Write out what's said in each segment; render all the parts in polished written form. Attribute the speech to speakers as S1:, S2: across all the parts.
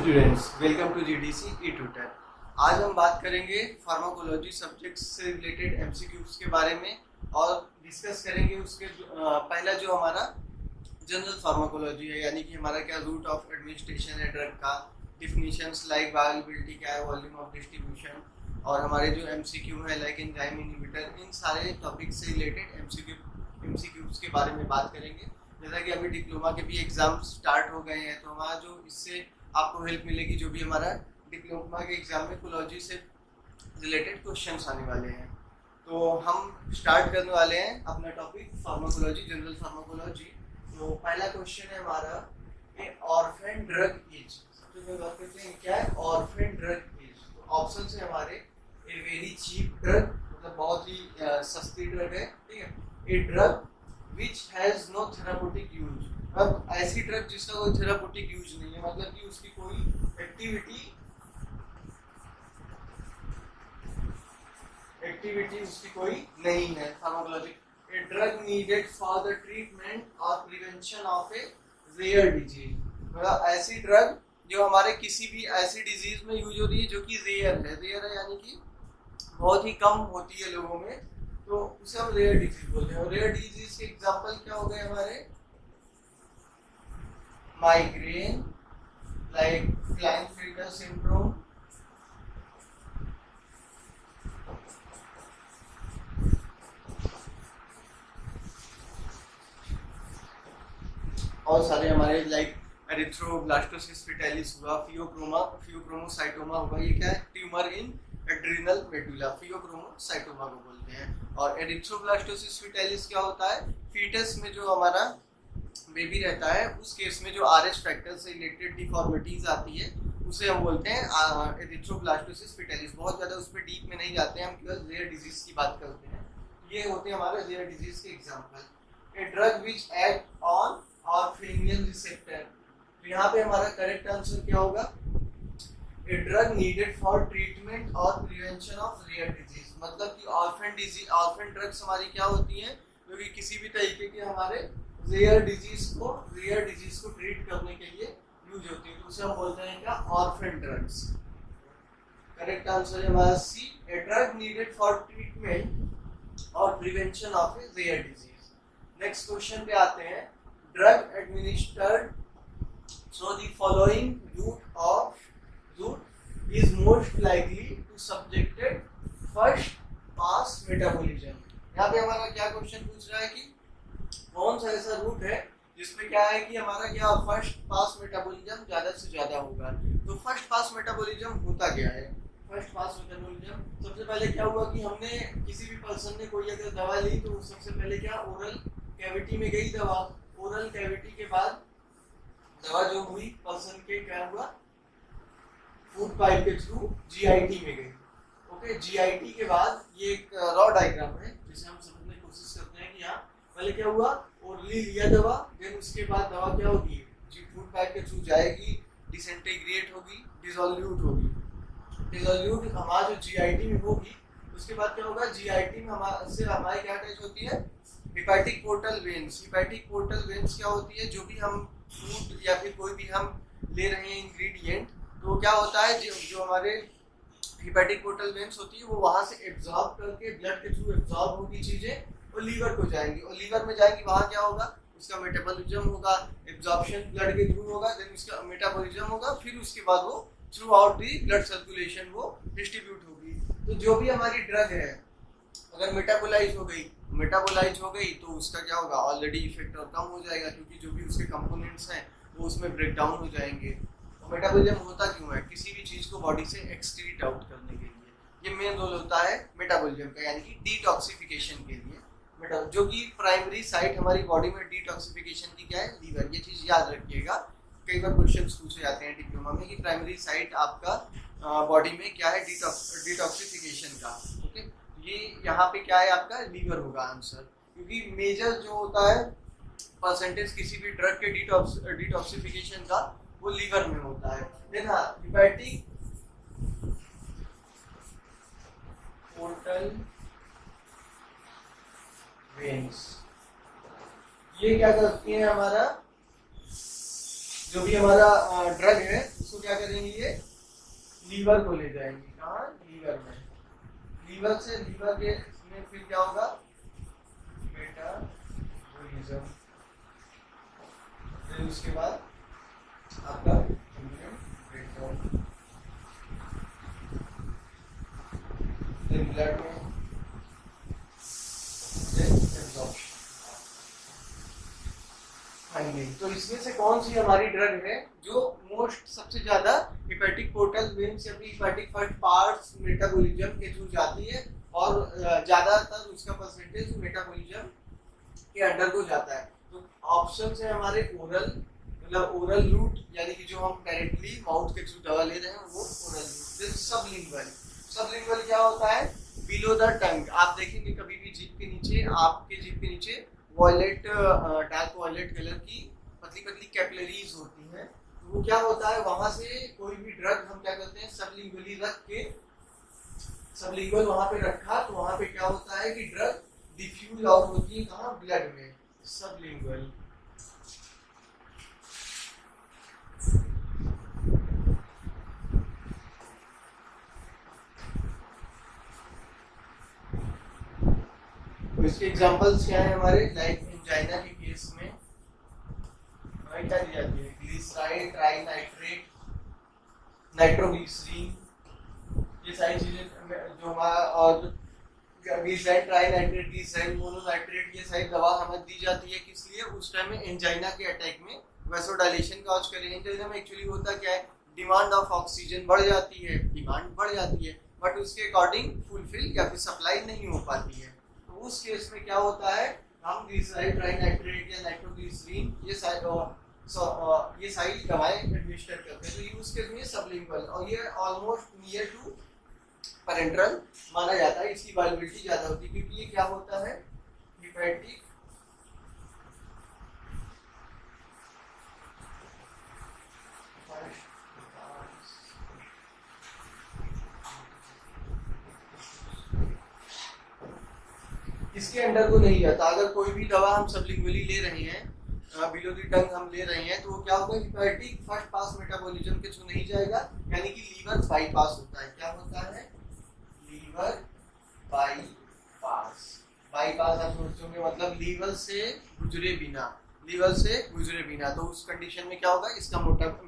S1: Students, welcome to GDC e tutor. आज हम बात करेंगे फार्माकोलॉजी सब्जेक्ट्स से रिलेटेड एमसीक्यूज के बारे में और डिस्कस करेंगे उसके पहला जो हमारा जनरल फार्माकोलॉजी है, यानी कि हमारा क्या रूट ऑफ एडमिनिस्ट्रेशन है ड्रग का, डिफिनीशंस लाइक बायोअवेलेबिलिटी क्या है, वॉल्यूम ऑफ डिस्ट्रीब्यूशन, और हमारे जो एमसीक्यू है लाइक एंजाइम इनहिबिटर, इन सारे टॉपिक से रिलेटेड एमसीक्यूज के बारे में बात करेंगे। जैसा कि अभी डिप्लोमा के भी एग्जाम स्टार्ट हो गए हैं, तो हमारा जो इससे आपको हेल्प मिलेगी, जो भी हमारा डिप्लोमा के एग्जाम में कोलॉजी से रिलेटेड क्वेश्चंस आने वाले हैं। तो हम स्टार्ट करने वाले हैं अपना टॉपिक फार्माकोलॉजी, जनरल फार्माकोलॉजी। तो पहला क्वेश्चन है हमारा ऑर्फन ड्रग इज। तो जो बात करते हैं क्या है ऑर्फन ड्रग इज, तो ऑप्शन है हमारे ए वेरी चीप ड्रग, मतलब बहुत ही सस्ती ड्रग है, ठीक है। A drug which has no therapeutic use, अब ऐसी ड्रग जिसका कोई थेरापुटिक यूज नहीं है, मतलब कि उसकी कोई एक्टिविटी उसकी कोई नहीं है pharmacologic. A drug needed for the treatment और prevention of a rare disease, मतलब ऐसी ड्रग जो हमारे किसी भी ऐसी डिजीज में यूज होती है जो कि रेयर है यानी कि बहुत ही कम होती है लोगों में, तो उसे हम रेयर डिजीज बोलते हैं। और रेयर डिजीज के एग्जांपल क्या हो गए हमारे, माइग्रेन, लाइक क्लाइनफेल्टर सिंड्रोम, और सारे हमारे लाइक एरिथ्रोब्लास्टोसिस फेटालिस हुआ, फियोक्रोमोसाइटोमा हुआ, ये क्या है tumour in adrenal medulla, pheochromocytoma को बोलते हैं। और एरिथ्रोब्लास्टोसिस फेटालिस क्या होता है, फीटस में जो हमारा बेबी रहता है उस केस में जो आरएच फैक्टर से रिलेटेड डिफॉर्मिटीज आती है उसे हम बोलते हैं एरिथ्रोब्लास्टोसिस फेटालिस। बहुत ज़्यादा उस पर डीप में नहीं जाते हैं, हम केवल रेयर डिजीज की बात करते हैं। ये होते हैं हमारे रेयर डिजीज के example. A drug which act on orphanian receptor, तो यहाँ पे हमारा करेक्ट आंसर क्या होगा, a drug needed for treatment और प्रिवेंशन ऑफ रेयर डिजीज, मतलब कि ऑर्फन ड्रग्स हमारी क्या होती हैं जो कि किसी भी तरीके के हमारे रेयर डिजीज को ट्रीट करने के लिए यूज होती है, तो उसे हम बोलते हैं क्या ऑर्फन ड्रग्स। करेक्ट आंसर है हमारा C, a drug needed for treatment और prevention of a rare disease. Next question पे आते हैं, drug administered through the following route is most likely to subjected first pass metabolism। यहाँ पे हमारा क्या क्वेश्चन पूछ रहा है कि कौन सा ऐसा रूट है जिसमें क्या है कि हमारा क्या फर्स्ट पास मेटाबॉलिज्म ज्यादा से ज्यादा होगा। तो फर्स्ट पास मेटाबॉलिज्म होता क्या है, फर्स्ट पास मेटाबॉलिज्म सबसे पहले क्या हुआ कि हमने किसी भी पर्सन ने कोई अगर दवा ली तो सबसे पहले क्या ओरल कैविटी में गई दवा, ओरल कैविटी के बाद दवा जो हुई पर्सन के क्या हुआ फूड पाइप के थ्रू जीआईटी में गई। ओके, जीआईटी के बाद ये एक रॉ डायग्राम है जिसे हम समझने की कोशिश करते हैं कि यहाँ पहले क्या हुआ, ओरली लिया दवा, देन उसके बाद दवा क्या होगी जी फूड पाइप के थ्रू जाएगी, डिसइंटीग्रेट होगी, डिसोल्यूट हमारा जो जीआईटी में होगी, उसके बाद क्या होगा जीआईटी में हमारी क्या अटैच होती है hepatic portal veins. Hepatic portal veins क्या होती है, जो भी हम फूड या फिर कोई भी हम ले रहे हैं इंग्रेडिएंट, तो क्या होता है जो हमारे हिपैटिक पोर्टल वेन्स होती है वो वहां से एब्जॉर्ब करके ब्लड के थ्रू एब्जॉर्ब होगी चीजें और लीवर को जाएंगी, और लीवर में जाएंगी वहां क्या होगा उसका मेटाबॉलिज्म होगा, एब्जॉर्प्शन ब्लड के थ्रू होगा, देन उसका मेटाबॉलिज्म होगा, फिर उसके बाद वो through out the blood circulation वो डिस्ट्रीब्यूट होगी। तो जो भी हमारी ड्रग है अगर मेटाबोलाइज हो गई तो उसका क्या होगा ऑलरेडी इफेक्ट और कम हो जाएगा, क्योंकि जो भी उसके कंपोनेंट्स हैं वो उसमें ब्रेक डाउन हो जाएंगे। मेटाबॉलिज्म होता क्यों है, किसी भी चीज को बॉडी से एक्सक्रीट आउट करने के लिए, ये मेन रोल होता है मेटाबॉलिज्म का, यानी कि डिटॉक्सिफिकेशन के लिए। जो कि प्राइमरी साइट हमारी बॉडी में डिटॉक्सिफिकेशन की क्या है लीवर, ये चीज याद रखिएगा, कई बार क्वेश्चंस पूछे जाते हैं डिप्लोमा में कि प्राइमरी साइट आपका बॉडी में क्या है डिटॉक्सिफिकेशन का। ओके, ये यहाँ पे क्या है आपका लीवर होगा आंसर, क्योंकि मेजर जो होता है परसेंटेज किसी भी ड्रग के डिटॉक्सिफिकेशन का वो लीवर में होता है। देन हिपैटिक पोर्टल वेन्स, ये क्या करती है हमारा जो भी हमारा ड्रग है उसको इसको क्या करेंगे, ये लीवर को ले जाएंगे, कहाँ, लीवर में, लीवर से लीवर के में फिर क्या होगा, मेटाबॉलिज्म, फिर उसके बाद आपका इम्यून ब्रेकडाउन, ब्लड में एब्जॉर्प्शन। तो इसमें से कौन सी हमारी ड्रग है जो मोस्ट सबसे ज्यादा हेपेटिक पोर्टल वेन्स या फिर हेपेटिक फर्स्ट पार्ट्स मेटाबॉलिज्म के थ्रू जाती है और ज्यादातर उसका परसेंटेज मेटाबॉलिज्म के अंडर को जाता है। तो ऑप्शन है हमारे ओरल, मतलब ओरल रूट, यानी कि जो हम डायरेक्टली माउथ के थ्रू दवा ले रहे हैं वो ओरल रूट। फिर सबलिंगुअल, सबलिंगुअल क्या होता है, बिलो द टंग। आप देखेंगे कभी भी जीभ के नीचे, आपके जीभ के नीचे वॉयलेट, डार्क वॉयलेट कलर की पतली पतली कैपिलरीज होती हैं। तो वो क्या होता है, वहां से कोई भी ड्रग हम क्या करते हैं, सबलिंगुअली रख के, सबलिंगुअल वहां पे रखा तो वहां पे क्या होता है कि ड्रग डिफ्यूज आउट होती है, कहाँ, ब्लड में, सबलिंगुअल। तो इसके एग्जांपल्स क्या है हमारे, लाइक एंजाइना के केस में क्या दी जाती है, ग्लिसराइड, ट्राइनाइट्रेट, नाइट्रोग्लिसरीन, ये सारी चीजें जो हमारा, और ग्लिसराइड, ट्राइनाइट्रेट, ग्लिसराइड मोनोनाइट्रेट, ये सारी दवा हमें दी जाती है। किस लिए, उस टाइम में एंजाइना के अटैक में वैसोडाइलेशन कॉज करे। एंजाइना में एक्चुअली होता क्या है, डिमांड ऑफ ऑक्सीजन बढ़ जाती है, डिमांड बढ़ जाती है, बट उसके अकॉर्डिंग फुलफिल या फिर सप्लाई नहीं हो पाती है। तो उस केस में क्या होता है, हम ग्लिसराइड, ट्राइनाइट्रेट या नाइट्रोग्लिसरीन, ये सारी दवाएं एडमिनिस्टर करते हैं। तो ये उस केस में सबलिंगुअल, और ये ऑलमोस्ट नियर टू पैरेंट्रल माना जाता है, इसकी वायबिलिटी ज्यादा होती है, क्योंकि ये क्या होता है, हेपेटिक इसके अंडर को नहीं जाता। अगर कोई भी दवा हम सबलिंगुअली ले रहे हैं, बिलो द टंग हम ले रहे हैं, तो वो क्या होगा, हेपेटिक फर्स्ट पास मेटाबॉलिज्म के थ्रू नहीं जाएगा, यानी कि लीवर बाईपास होता है। क्या होता है, लीवर बाईपास। बाईपास आप सोचोगे मतलब लीवर से गुजरे बिना, लीवर से गुजरे बिना, तो उस कंडीशन में क्या होगा, इसका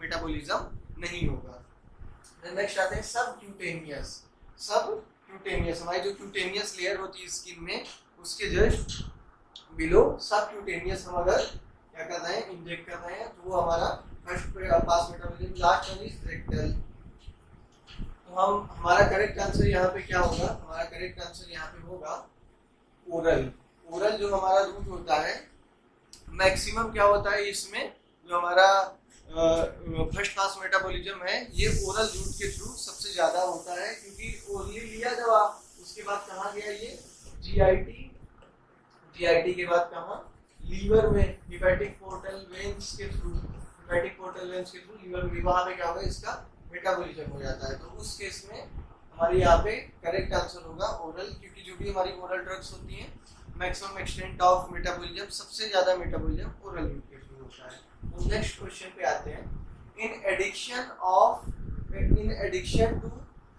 S1: मेटाबॉलिज्म नहीं होगा। नेक्स्ट आते हैं सबक्यूटेनियस। सबक्यूटेनियस, हमारी जो क्यूटेनियस लेयर होती है स्किन में, उसके जस्ट बिलो सबक्यूटेनियस हम अगर क्या कर रहे हैं, इंजेक्ट कर रहे हैं, तो वो हमारा first pass metabolism. Last one is rectal. तो हम, हमारा करेक्ट आंसर यहाँ पे क्या होगा, हमारा करेक्ट आंसर यहाँ पे होगा ओरल। ओरल जो हमारा रूट होता है, मैक्सिमम क्या होता है इसमें, जो हमारा फर्स्ट पास मेटाबॉलिज्म है, ये ओरल रूट के थ्रू सबसे ज्यादा होता है, क्योंकि ओरली लिया दवा, उसके बाद कहाँ गया ये, जीआईटी, जीआईटी के बाद कहाँ, लीवर में, हेपेटिक पोर्टल वेन्स के थ्रू, हेपेटिक पोर्टल वेन्स के थ्रू लीवर में, वहाँ पे क्या होगा, इसका मेटाबॉलिज्म हो जाता है। तो उस केस में हमारे यहाँ पे करेक्ट आंसर होगा ओरल, क्योंकि जो भी हमारी ओरल ड्रग्स होती हैं, मैक्सिमम एक्सटेंट ऑफ मेटाबॉलिज्म, सबसे ज्यादा मेटाबॉलिज्म ओरल रूट के थ्रू होता है। तो नेक्स्ट क्वेश्चन पे आते हैं। In addiction to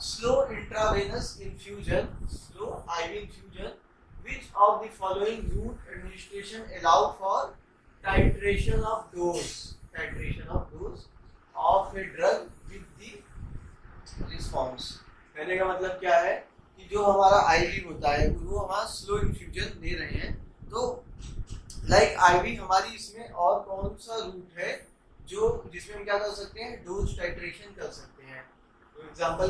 S1: slow intravenous infusion, slow IV infusion, which of the following route administration allow for titration of dose of a drug with the response? कहने का मतलब क्या है कि जो हमारा IV होता है वो हमारा स्लो इन्फ्यूजन दे रहे हैं, तो लाइक IV हमारी इसमें और कौन सा रूट है जो जिसमें हम क्या कर सकते हैं, डोज टाइट्रेशन कर सकते हैं। तो एग्जांपल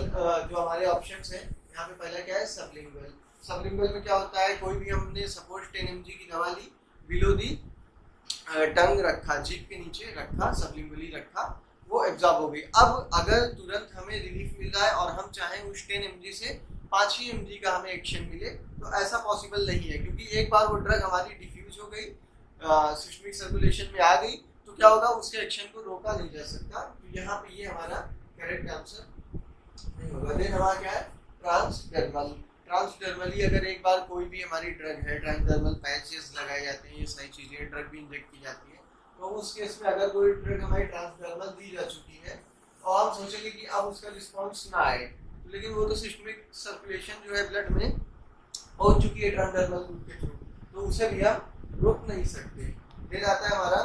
S1: जो हमारे ऑप्शंस हैं यहाँ पे, पहला क्या है, सबलिंगुअल। सबलिंगुअल में क्या होता है, कोई भी हमने सपोज 10 mg की दवा ली, बिलो दी टंग रखा, जीभ के नीचे रखा, सबलिंगुअली रखा, वो एब्जॉर्ब हो गई। अब अगर तुरंत हमें रिलीफ मिल रहा है और हम चाहें उस 10 mg से 5 ही mg का हमें एक्शन मिले, तो ऐसा पॉसिबल नहीं है, क्योंकि एक बार वो ड्रग हमारी डिफ्यूज हो गई, सिस्टमिक सर्कुलेशन में आ गई, तो क्या होगा, उसके एक्शन को रोका नहीं जा सकता। तो यहाँ पे ये हमारा करेक्ट आंसर नहीं होगा। देन हमारा क्या है, ट्रांसडर्मल। ट्रांसडर्मली अगर एक बार कोई भी हमारी ड्रग है, ट्रांसडर्मल पैचेस लगाए जाते हैं, ये सारी चीजें, ड्रग भी इंजेक्ट की जाती है, तो उस केस में अगर कोई ड्रग हमारी ट्रांसडर्मल दी जा चुकी है, और हम सोचेंगे कि अब उसका रिस्पॉन्स ना आए, लेकिन वो तो सिस्टमिक सर्कुलेशन जो है ब्लड में हो चुकी है ट्रांसडर्मल रूट के थ्रू, तो उसे भी हम रोक नहीं सकते। फिर आता है हमारा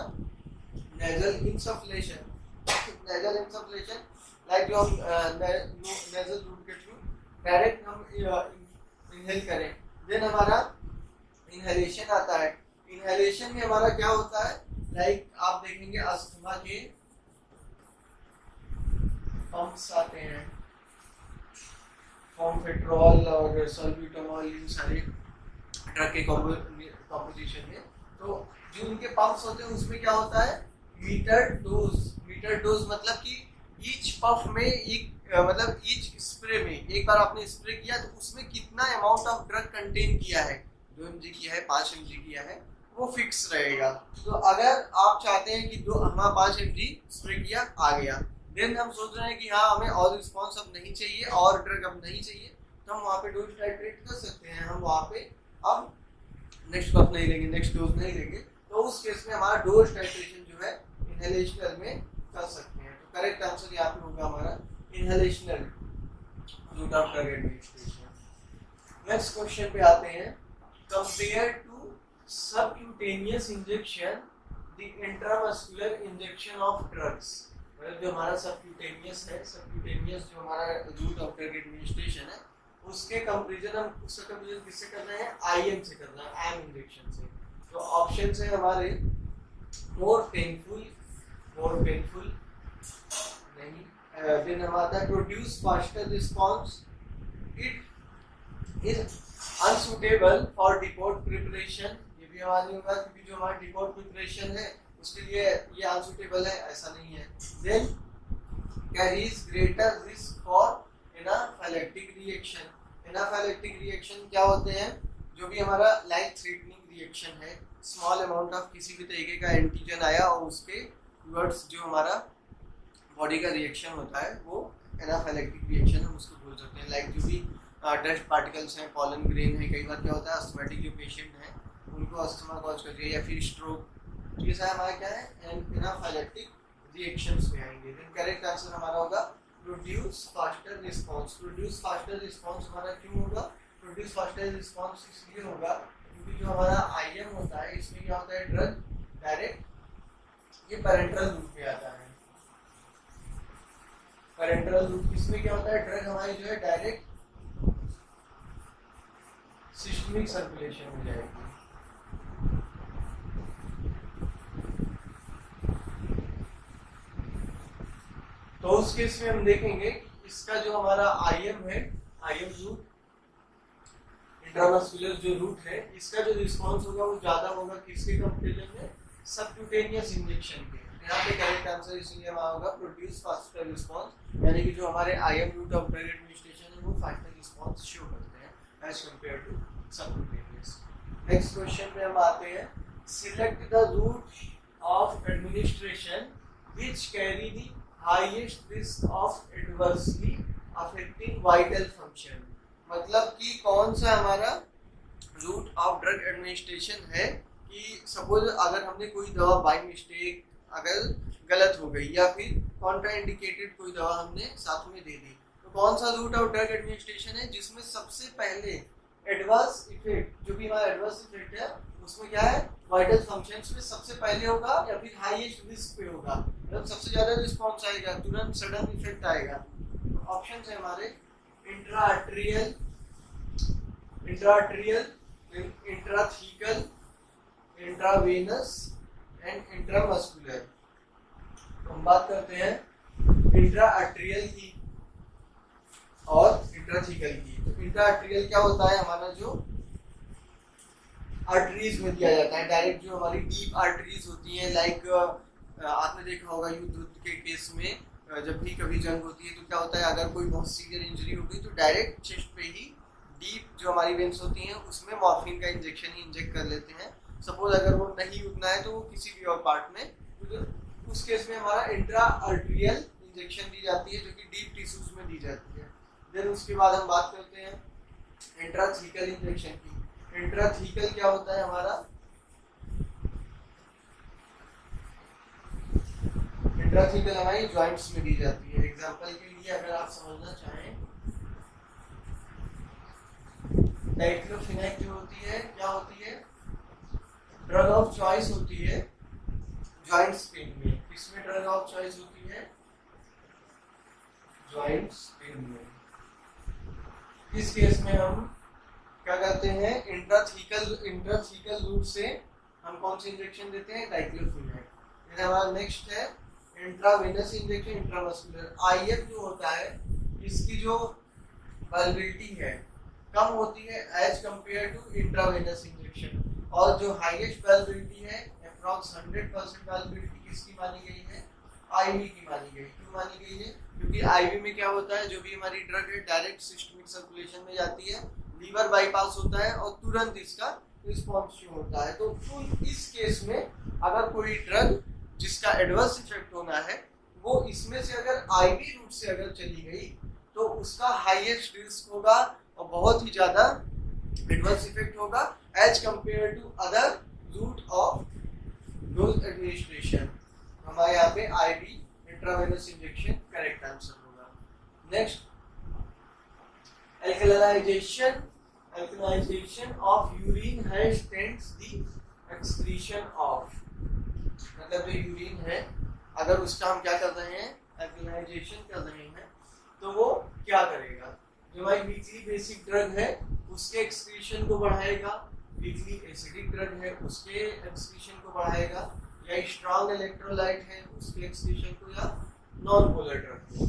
S1: nasal insufflation. Nasal insufflation like जो हम नेजल रूट के थ्रू डायरेक्ट हम इनहेल करें। देन हमारा इनहेलेशन आता है। इनहेलेशन में हमारा क्या होता है, लाइक आप देखेंगे अस्थमा के पंप्स आते हैं, फॉर्मफेट्रोल और सल्ब्यूटामॉल, इन सारे ड्रग के कॉम्पोजिशन में। तो जो उनके पंप्स होते हैं उसमें क्या होता है, मीटर डोज मतलब कि ईच पफ में एक मतलब ईच स्प्रे में, एक बार आपने स्प्रे किया तो उसमें कितना अमाउंट ऑफ ड्रग कंटेन किया है, 2 mg किया है, 5 mg किया है, वो फिक्स रहेगा। तो अगर आप चाहते हैं कि 5 mg स्प्रे किया आ गया, देन हम सोच रहे हैं कि हाँ हमें और रिस्पॉन्स अब नहीं चाहिए और ड्रग अब नहीं चाहिए, तो हम वहाँ पे डोज टाइट्रेट कर सकते हैं। हम वहाँ पे अब नेक्स्ट पफ नहीं लेंगे, नेक्स्ट डोज नहीं लेंगे, तो उस केस में हमारा डोज टाइट्रेशन जो है इनहेलेशनल में कर सकते हैं। तो करेक्ट आंसर यहाँ पे होगा हमारा inhalational route of drug administration. Next question पे आते हैं, compare to subcutaneous injection the intramuscular injection of drugs. मतलब जो हमारा सबक्यूटेनियस है, सबक्यूटेनियस जो हमारा रूट ऑफ ड्रग एडमिनिस्ट्रेशन है, उसके कंपैरिजन हम उसका कंपैरिजन किससे कर रहे हैं, आईएम से कर रहे हैं, एम इंजेक्शन से। तो ऑप्शन है हमारे मोर पेनफुल नहीं, देन हमारा produce faster response, it is unsuitable for depot preparation. ये भी हमारा होगा क्योंकि जो हमारा डिपोट प्रिपरेशन है उसके लिए ये अनसुटेबल है, ऐसा नहीं है। Then carries greater risk for anaphylactic reaction. Anaphylactic reaction क्या होते हैं, जो भी हमारा लाइफ थ्रेटनिंग रिएक्शन है, स्मॉल अमाउंट ऑफ किसी भी तरीके का एंटीजन आया और उसके टुवर्ड्स जो हमारा बॉडी का रिएक्शन होता है वो एनाफाइलेक्टिक रिएक्शन हम उसको बोल सकते हैं। लाइक जो भी डस्ट पार्टिकल्स हैं, पॉलन ग्रेन है, कई बार क्या होता है अस्थमैटिक जो पेशेंट हैं उनको अस्थमा कॉज करती है, या फिर स्ट्रोक, ये सारा हमारा क्या है एनाफाइलेक्टिक रिएक्शंस में आएंगे। देन करेक्ट आंसर हमारा होगा produce faster response. Produce faster response हमारा क्यों होगा, प्रोड्यूस फास्टर रिस्पांस इसलिए होगा क्योंकि जो हमारा आईएम होता है इसमें क्या होता है, ड्रग डायरेक्ट ये पैरेंटल रूट पे आता है। पैरेंटल रूट इसमें क्या होता है, ड्रग हमारी जो है डायरेक्ट सिस्टमिक सर्कुलेशन में जाएगी। तो उस केस में हम देखेंगे इसका जो हमारा आईएम है, आईएम रूट इंट्रामस्कुलर जो रूट है, इसका जो रिस्पांस होगा वो ज्यादा होगा किसके कंपैरिजन में, सबक्यूटेनियस इंजेक्शन के। यहाँ पे करेक्ट आंसर इसलिए हमारा होगा प्रोड्यूस फास्टर रिस्पांस, यानी कि जो हमारे IM route of drug administration है वो फास्टर रिस्पांस शो करते हैं as compare to subcutaneous. Next question पे हम आते हैं, select the route of administration which carry the highest risk of adversely affecting vital function. मतलब कि कौन सा हमारा रूट ऑफ ड्रग एडमिनिस्ट्रेशन है कि सपोज अगर हमने कोई दवा बाय मिस्टेक अगर गलत हो गई या फिर कॉन्ट्राइंडिकेटेड कोई दवा हमने साथ में दे दी, तो कौन सा रूट ऑफ ड्रग एडमिनिस्ट्रेशन है जिसमें सबसे पहले एडवर्स इफेक्ट, जो भी हमारा एडवर्स इफेक्ट है उसमें क्या है, वाइटल फंक्शंस में सबसे पहले होगा या फिर हाईएस्ट रिस्क पे होगा, मतलब सबसे ज्यादा रिस्पांस आएगा, तुरंत सडन इफेक्ट आएगा। ऑप्शन है हमारे इंट्राआर्टेरियल, इंट्राथीकल, इंट्रावेनस एंड इंट्रामस्कुलर। तो हम बात करते हैं इंट्राआर्टेरियल की और इंट्राथीकल की। तो इंट्राआर्टेरियल क्या होता है, हमारा जो आर्टरीज में दिया जाता है, डायरेक्ट जो हमारी डीप आर्टरीज होती हैं, लाइक आपने देखा होगा युद्ध के केस में जब भी कभी जंग होती है तो क्या होता है, अगर कोई बहुत सीवियर इंजरी हो गई तो डायरेक्ट चेस्ट पे ही डीप जो हमारी वेन्स होती हैं उसमें मॉर्फिन का इंजेक्शन ही इंजेक्ट कर लेते हैं। सपोज अगर वो नहीं उतना है तो वो किसी भी और पार्ट में, तो उस केस में हमारा इंट्रा आर्टेरियल इंजेक्शन दी जाती है जो कि डीप टिश्यूज में दी जाती है। देन उसके बाद हम बात करते हैं इंट्राथीकल इंजेक्शन की। इंट्राथीकल क्या होता है हमारा, इंट्राथीकल हमारी जॉइंट्स में दी जाती है। एग्जांपल के लिए अगर आप समझना चाहें, डाइक्लोफिनेक जो होती है क्या होती है, ड्रग ऑफ चॉइस होती है जॉइंट्स पेन में। किसमें ड्रग ऑफ चॉइस होती है, जॉइंट्स पेन में। इस केस में हम क्या करते हैं, इंट्राथीकल रूट से हम कौन सी इंजेक्शन देते हैं, डाइक्लोफिनेक। फिर हमारा नेक्स्ट है इंट्रावेनस इंजेक्शन, इंट्रामस्कुलर। आईएफ जो होता है इसकी जो वायबिलिटी है कम होती है as compare to intravenous injection, और जो हाईएस्ट वायबिलिटी है अप्रॉक्स 100% वायबिलिटी किसकी मानी गई है, आईवी की मानी गई। क्यों मानी गई है, क्योंकि आईवी में क्या होता है, जो भी हमारी ड्रग है डायरेक्ट सिस्टमिक सर्कुलेशन में जाती है, लीवर बाईपास होता है और तुरंत इसका रिस्पॉन्स शो होता है। तो इस केस में अगर कोई ड्रग जिसका एडवर्स इफेक्ट होना है वो इसमें से अगर आईवी रूट से अगर चली गई तो उसका हाईएस्ट रिस्क होगा और बहुत ही ज्यादा एडवर्स इफेक्ट होगा as compare to other route of dose administration. हमारे यहाँ पे IV intravenous injection correct answer होगा। Next, alkalization of urine has tends the excretion of, मतलब जो यूरिन है अगर उसका हम क्या कर रहे हैं, alkalization कर रहे हैं, तो वो क्या करेगा, जो हमारी वीकली बेसिक ड्रग है उसके एक्सक्रीशन को बढ़ाएगा, वीकली एसिडिक ड्रग है उसके एक्सक्रीशन को बढ़ाएगा, या स्ट्रॉन्ग इलेक्ट्रोलाइट है उसके एक्सक्रीशन को, या नॉन पोलर ड्रग को।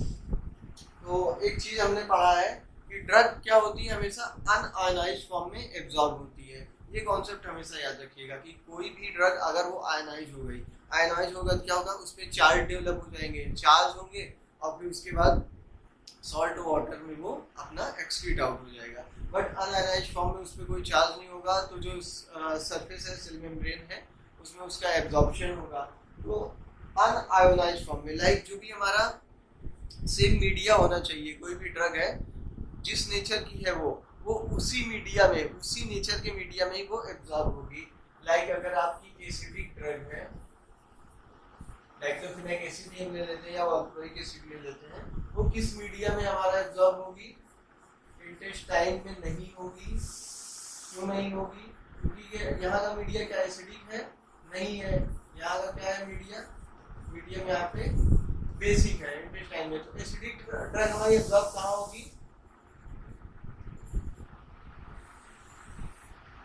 S1: तो एक चीज हमने पढ़ा है कि ड्रग क्या होती है, हमेशा अनआयनाइज्ड फॉर्म में एब्जॉर्ब होती है। ये कॉन्सेप्ट हमेशा याद रखिएगा कि कोई भी ड्रग अगर वो आयनाइज हो गई, आयनाइज होगा तो क्या होगा, उसमें चार्ज डेवलप हो जाएंगे, चार्ज होंगे और फिर उसके बाद सॉल्ट वाटर में वो अपना एक्सक्रीट आउट हो जाएगा। बट अनआयनाइज्ड फॉर्म में उसमें कोई चार्ज नहीं होगा, तो जो सरफेस है सेल मेम्ब्रेन है उसमें उसका एब्जॉर्प्शन होगा। तो अनआयोनाइज्ड फॉर्म में, लाइक जो भी हमारा सेम मीडिया होना चाहिए, कोई भी ड्रग है जिस नेचर की है वो उसी मीडिया में, उसी नेचर के मीडिया में ही वो एब्जॉर्ब होगी। लाइक अगर आपकी एसिडिक ड्रग है, डाइक्लोफिनेक एसिड हम ले लेते हैं या वाल्प्रोइक एसिड ले लेते हैं, वो किस मीडिया में हमारा एब्जॉर्ब होगी, इंटेस्टाइन में नहीं होगी। क्यों नहीं होगी, क्योंकि यहाँ का मीडिया क्या एसिडिक है, नहीं है। यहाँ का क्या है मीडियम यहाँ पे बेसिक है इंटेस्टाइन में। तो एसिडिक ड्रग हमारी एब्जॉर्ब कहाँ होगी,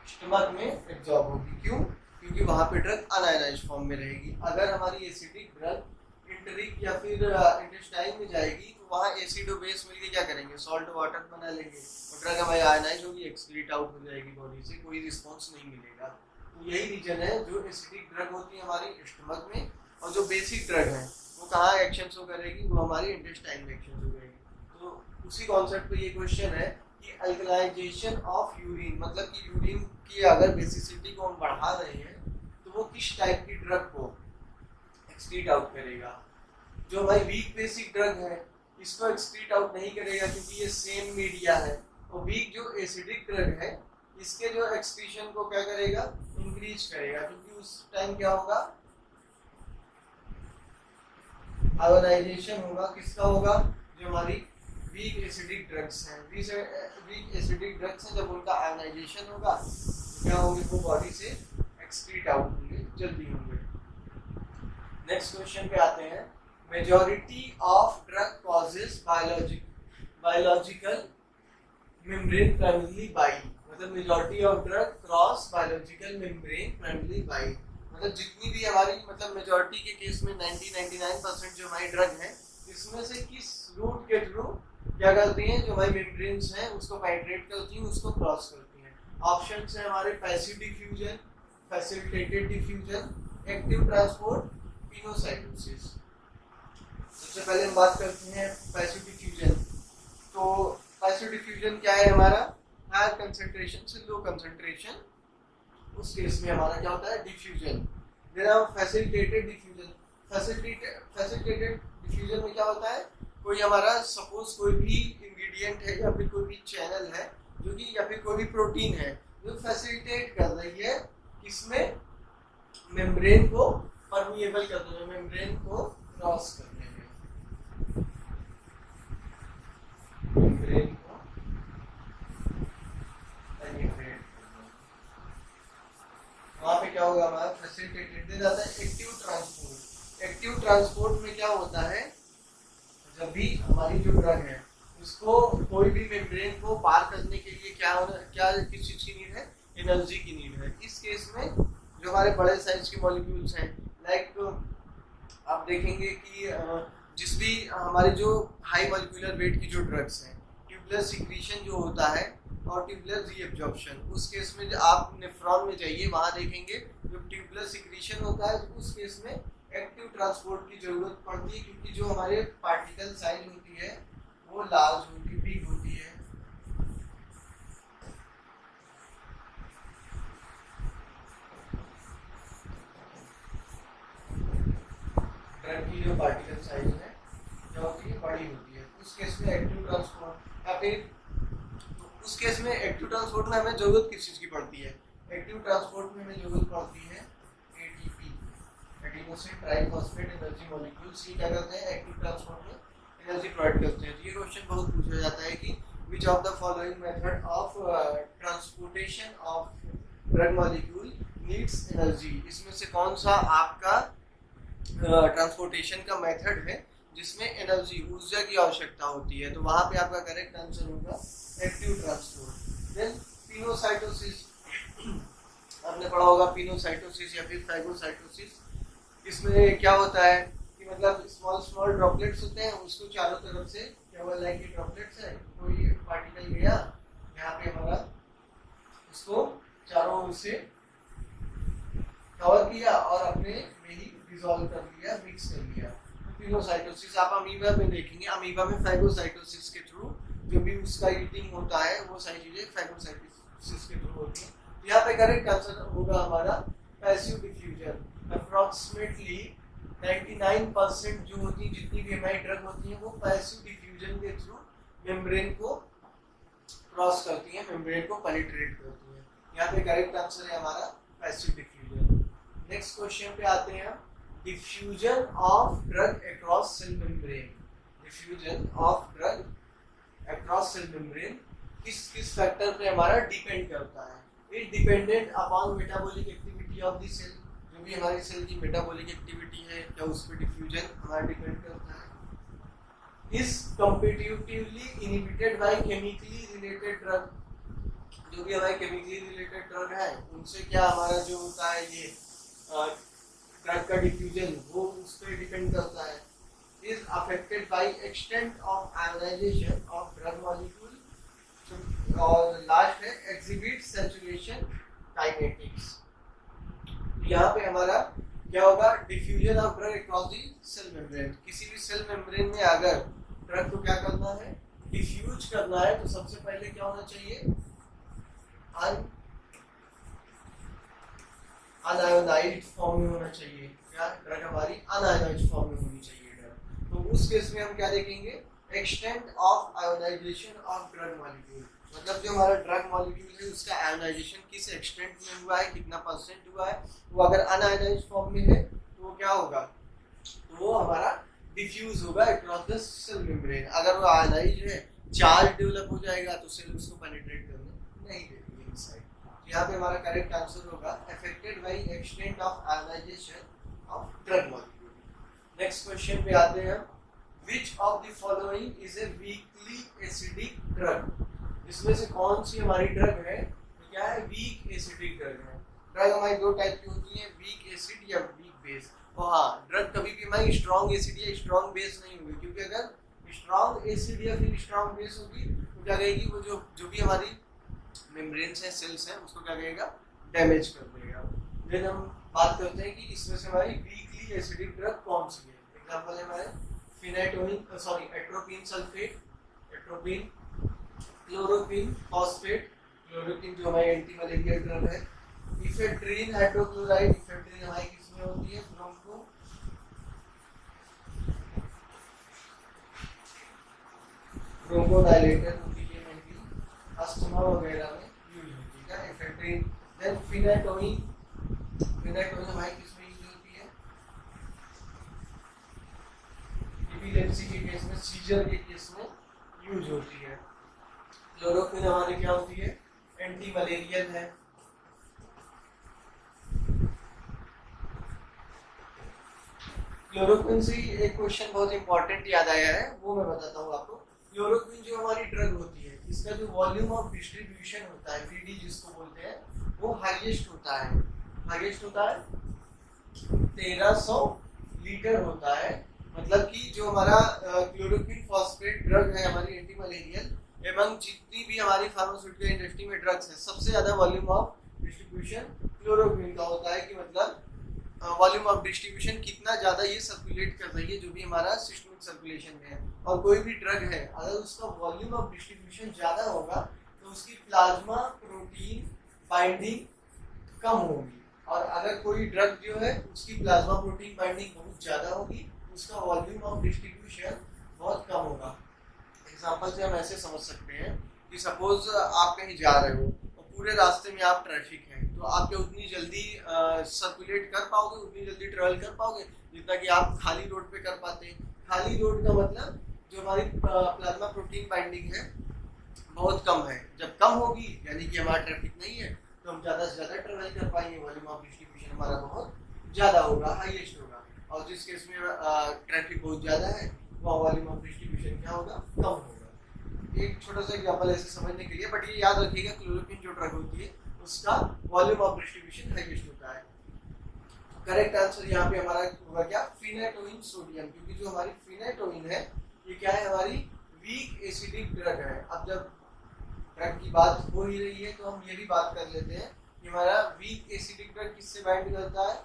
S1: स्टमक में एब्जॉर्ब होगी। क्यों, क्योंकि वहां पे ड्रग अनआयनाइज्ड फॉर्म में रहेगी। अगर हमारी एसिडिक ड्रग इंटरिक या फिर इंटेस्टाइन में जाएगी तो वहाँ एसिड और बेस मिलके क्या करेंगे, सॉल्ट वाटर बना लेंगे और ड्रग हमारी आयनाइज होगी, एक्सक्रीट आउट हो जाएगी बॉडी से, कोई रिस्पॉन्स नहीं मिलेगा। तो यही रीजन है, जो एसिडिक ड्रग होती है हमारी स्टमक में, और जो बेसिक ड्रग है वो कहाँ एक्शन शो करेगी, वो हमारी इंटेस्टाइन में एक्शन शो करेगी। तो उसी कॉन्सेप्ट पे ये क्वेश्चन है कि अल्कलाइजेशन ऑफ यूरिन, मतलब कि यूरिन की अगर बेसिसिटी को हम बढ़ा रहे हैं तो वो किस टाइप की ड्रग को एक्सक्रीट आउट करेगा। जो हमारी वीक बेसिक ड्रग है इसको एक्सक्रीट आउट नहीं करेगा क्योंकि ये सेम मीडिया है, और वीक जो एसिडिक ड्रग है इसके जो एक्सक्रीशन को क्या करेगा, इंक्रीज करेगा, क्योंकि उस टाइम क्या होगा, आयोनाइजेशन होगा। किसका होगा, जो हमारी वीक एसिडिक ड्रग्स हैं, वीक एसिडिक ड्रग्स हैं, जब उनका आयोनाइजेशन होगा तो क्या होंगे, वो बॉडी से एक्सक्रीट आउट होंगे, जल्दी होंगे। नेक्स्ट क्वेश्चन पे आते हैं। Majority of drug causes biological membrane primarily by, मतलब majority of drug cross biological membrane primarily by, मतलब जितनी भी हमारी, मतलब मेजॉरिटी के केस में 99% जो हमारी ड्रग है इसमें से किस रूट के थ्रू क्या करती हैं, जो हमारी मेम्ब्रेन्स हैं उसको पेनिट्रेट करती हैं, उसको क्रॉस करती हैं। ऑप्शंस हैं हमारे passive diffusion, facilitated diffusion, active transport, pinocytosis. सबसे पहले हम बात करते हैं पैसिव डिफ्यूजन। तो पैसिव डिफ्यूजन क्या है हमारा, हायर कंसंट्रेशन से लो कंसंट्रेशन, उस केस में हमारा क्या होता है, डिफ्यूजन। फिर हम फैसिलिटेटेड डिफ्यूजन, फैसिलिटेटेड डिफ्यूजन में क्या होता है, कोई हमारा सपोज कोई भी इंग्रेडिएंट है या फिर कोई भी चैनल है जो कि, या फिर कोई भी प्रोटीन है जो फैसिलिटेट कर रही है किसमें, मेम्ब्रेन को परमिएबल कर देना, मेम्ब्रेन को क्रॉस करने में, मेम्ब्रेन को पेनिट्रेट करने में, वहां पे क्या होगा हमारा फैसिलिटेटेड दे जाता है एक्टिव ट्रांसपोर्ट। एक्टिव ट्रांसपोर्ट में क्या होता है, जब भी हमारी जो ड्रग है उसको कोई भी मेम्ब्रेन को पार करने के लिए क्या किस चीज की नीड है, एनर्जी की नीड है। इस केस में जो हमारे बड़े साइज के मॉलिक्यूल्स हैं, लाइक आप देखेंगे कि जिस भी हमारे जो हाई मॉलिक्यूलर वेट की जो ड्रग्स हैं, ट्यूबुलर सिक्रीशन जो होता है और ट्यूबुलर रीएब्जॉर्प्शन, उस केस में आप नेफ्रॉन में जाइए, वहां देखेंगे जो ट्यूबुलर सिक्रीशन होता है उस केस में एक्टिव ट्रांसपोर्ट की जरूरत पड़ती है, क्योंकि जो हमारे पार्टिकल साइज होती है वो लार्ज होती, बिग होती है। ड्रग की जो पार्टिकल साइज है क्या होती है, बड़ी होती है। उस केस में एक्टिव ट्रांसपोर्ट या फिर उस केस में एक्टिव ट्रांसपोर्ट में हमें जरूरत किस चीज की पड़ती है, एक्टिव ट्रांसपोर्ट में हमें जरूरत पड़ती है ATP, adenosine triphosphate energy molecules. ये क्या करते हैं, एक्टिव ट्रांसपोर्ट में एनर्जी प्रोवाइड करते हैं। तो ये क्वेश्चन बहुत पूछा जाता है कि which of the following method of transportation of drug molecule needs energy, इसमें से कौन सा आपका ट्रांसपोर्टेशन का मेथड है जिसमें एनर्जी ऊर्जा की आवश्यकता होती है। तो वहां पे आपका करेक्ट आंसर होगा एक्टिव ट्रांसपोर्ट। देन पिनोसाइटोसिस, आपने पढ़ा होगा पिनोसाइटोसिस या फिर फैगोसाइटोसिस। इसमें क्या होता है कि मतलब स्मॉल स्मॉल ड्रॉपलेट्स होते हैं, उसको चारों तरफ से क्या हुआ, लाइक ये ड्रॉपलेट्स है, कोई पार्टिकल गया यहाँ पे हमारा, उसको चारों ओर से कवर किया और अपने में ही डिसॉल्व कर लिया, मिक्स कर लिया। पिनोसाइटोसिस आप अमीबा में देखेंगे, अमीबा में फैगोसाइटोसिस के थ्रू जो भी उसका ईटिंग होता है वो सारी चीजें फैगोसाइटोसिस के थ्रू होती है। यहाँ पे करेक्ट आंसर होगा हमारा पैसिव डिफ्यूजन। अप्रॉक्सीमेटली 99% जो होती है, जितनी भी हमारी ड्रग होती है वो पैसिव डिफ्यूजन के थ्रू मेम्ब्रेन को क्रॉस करती है, मेम्ब्रेन को पेनिट्रेट करती है। यहाँ पे करेक्ट आंसर है हमारा पैसिव डिफ्यूजन। नेक्स्ट क्वेश्चन पे आते हैं, diffusion of drug across cell membrane. Diffusion of drug across cell membrane किस फैक्टर पे हमारा डिपेंड करता है, it dependent upon metabolic activity of the cell. जो भी हमारी सेल की मेटाबॉलिक एक्टिविटी है क्या उस पर डिफ्यूजन हमारा डिपेंड करता है। Is competitively inhibited by chemically related drug, जो भी हमारे केमिकली रिलेटेड ड्रग है उनसे क्या हमारा जो होता है ये ड्रग का डिफ्यूजन वो उस पर डिपेंड करता है। Is affected by extent of ionisation of drug molecule, और लास्ट है एग्जिबिट सैचुरेशन काइनेटिक्स। यहाँ पे हमारा क्या होगा, diffusion of drug across the cell membrane. किसी भी सेल मेम्ब्रेन में अगर ड्रग को क्या करना है, डिफ्यूज करना है, तो सबसे पहले क्या होना चाहिए, अनआयोनाइज्ड फॉर्म में होना चाहिए। क्या ड्रग हमारी अनआयोनाइज्ड फॉर्म में होनी चाहिए ड्रग। तो उस केस में हम क्या देखेंगे, extent of ionisation of drug molecule, मतलब जो हमारा ड्रग मॉलिक्यूल है उसका आयोनाइजेशन किस एक्सटेंट में हुआ है, कितना परसेंट हुआ है। वो अगर अनआयोनाइज्ड फॉर्म में है तो वो क्या होगा, तो वो हमारा डिफ्यूज होगा अक्रॉस द सेल मेम्ब्रेन। अगर वो आयोनाइज्ड है, चार्ज डेवलप हो जाएगा तो सेल उसको पेनिट्रेट करने नहीं देगी इनसाइड। यहाँ पे हमारा करेक्ट आंसर होगा affected by extent of ionisation of drug molecule. Next question पे आते हैं, which of the following is a weakly acidic drug. इसमें से कौन सी हमारी ड्रग है, तो क्या है, वीक एसिडिक ड्रग है। ड्रग हमारी दो टाइप की होती है, वीक एसिड या वीक बेस। और हाँ, ड्रग कभी भी हमारी स्ट्रॉन्ग एसिड या स्ट्रॉन्ग बेस नहीं होगी, क्योंकि अगर स्ट्रॉन्ग एसिड या फिर स्ट्रॉन्ग बेस होगी तो क्या कहेगी, वो जो भी हमारी मेम्ब्रेन्स हैं, सेल्स हैं, उसको क्या कहेगा, डैमेज कर देगा। देन हम बात करते हैं कि इसमें से हमारी वीकली एसिडिक ड्रग कौन सी है। एग्जांपल है हमारे atropine sulphate, atropine, chloroquine phosphate, chloroquine जो हमारी एंटी मलेरियल ड्रग है। इफेड्रिन हाइड्रोक्लोराइड, इफेड्रिन हमारी किसमें होती है, ब्रोंकोडायलेटर होती है, अस्थमा वगैरह में यूज होती है इफेड्रिन। देन फिनाटोइन, फिनाटोइन हमारी किसमें यूज होती है, इमरजेंसी के केस में, सीजर के केस में यूज होती है। क्लोरोक्विन हमारी क्या होती है, एंटी मलेरियल है। क्लोरोक्विन से एक क्वेश्चन बहुत इंपॉर्टेंट याद आया है, वो मैं बताता हूँ आपको। क्लोरोक्विन जो हमारी ड्रग होती है, इसका जो वॉल्यूम ऑफ डिस्ट्रीब्यूशन होता है, वीडी जिसको बोलते हैं, वो हाईएस्ट होता है। हाईएस्ट होता है 1300 लीटर होता है। मतलब कि जो हमारा क्लोरोक्विन फॉस्फेट ड्रग है हमारी एंटी मलेरियल, एवं जितनी भी हमारी फार्मास्यूटिकल इंडस्ट्री में ड्रग्स है, सबसे ज्यादा वॉल्यूम ऑफ डिस्ट्रीब्यूशन क्लोरोक्विन का होता है। कि मतलब वॉल्यूम ऑफ डिस्ट्रीब्यूशन कितना ज्यादा ये सर्कुलेट कर रही है, जो भी हमारा सिस्टमिक सर्कुलेशन में है। और कोई भी ड्रग है, अगर उसका वॉल्यूम ऑफ डिस्ट्रीब्यूशन ज्यादा होगा तो उसकी प्लाज्मा प्रोटीन बाइंडिंग कम होगी, और अगर कोई ड्रग जो है उसकी प्लाज्मा प्रोटीन बाइंडिंग बहुत ज्यादा होगी, उसका वॉल्यूम ऑफ डिस्ट्रीब्यूशन बहुत कम होगा। एग्जांपल से हम ऐसे समझ सकते हैं कि सपोज आप कहीं जा रहे हो और पूरे रास्ते में आप ट्रैफिक है, तो आप क्या उतनी जल्दी सर्कुलेट कर पाओगे, उतनी जल्दी ट्रेवल कर पाओगे जितना कि आप खाली रोड पे कर पाते हैं। खाली रोड का मतलब जो हमारी प्लाज्मा प्रोटीन बाइंडिंग है बहुत कम है। जब कम होगी यानी कि हमारा ट्रैफिक नहीं है, तो हम ज़्यादा से ज़्यादा ट्रेवल कर पाएंगे, वॉल्यूम ऑफ डिस्ट्रीब्यूशन हमारा बहुत ज़्यादा होगा, हाईएस्ट होगा। और जिस केस में ट्रैफिक बहुत ज़्यादा है, वहाँ वॉल्यूम ऑफ डिस्ट्रीब्यूशन क्या होगा, कम होगा। एक छोटा सा एग्जाम्पल ऐसे समझने के लिए, बट ये याद रखिएगा क्लोरोक्विन जो ड्रग होती है उसका वॉल्यूम ऑफ डिस्ट्रीब्यूशन हाईएस्ट होता है। करेक्ट आंसर यहाँ पे हमारा होगा क्या, फिनेटोइन सोडियम, क्योंकि जो हमारी फिनेटोइन है ये क्या है, हमारी वीक एसिडिक ड्रग है। अब जब ड्रग की बात हो ही रही है तो हम ये भी बात कर लेते हैं कि हमारा वीक एसिडिक ड्रग किससे बाइंड करता है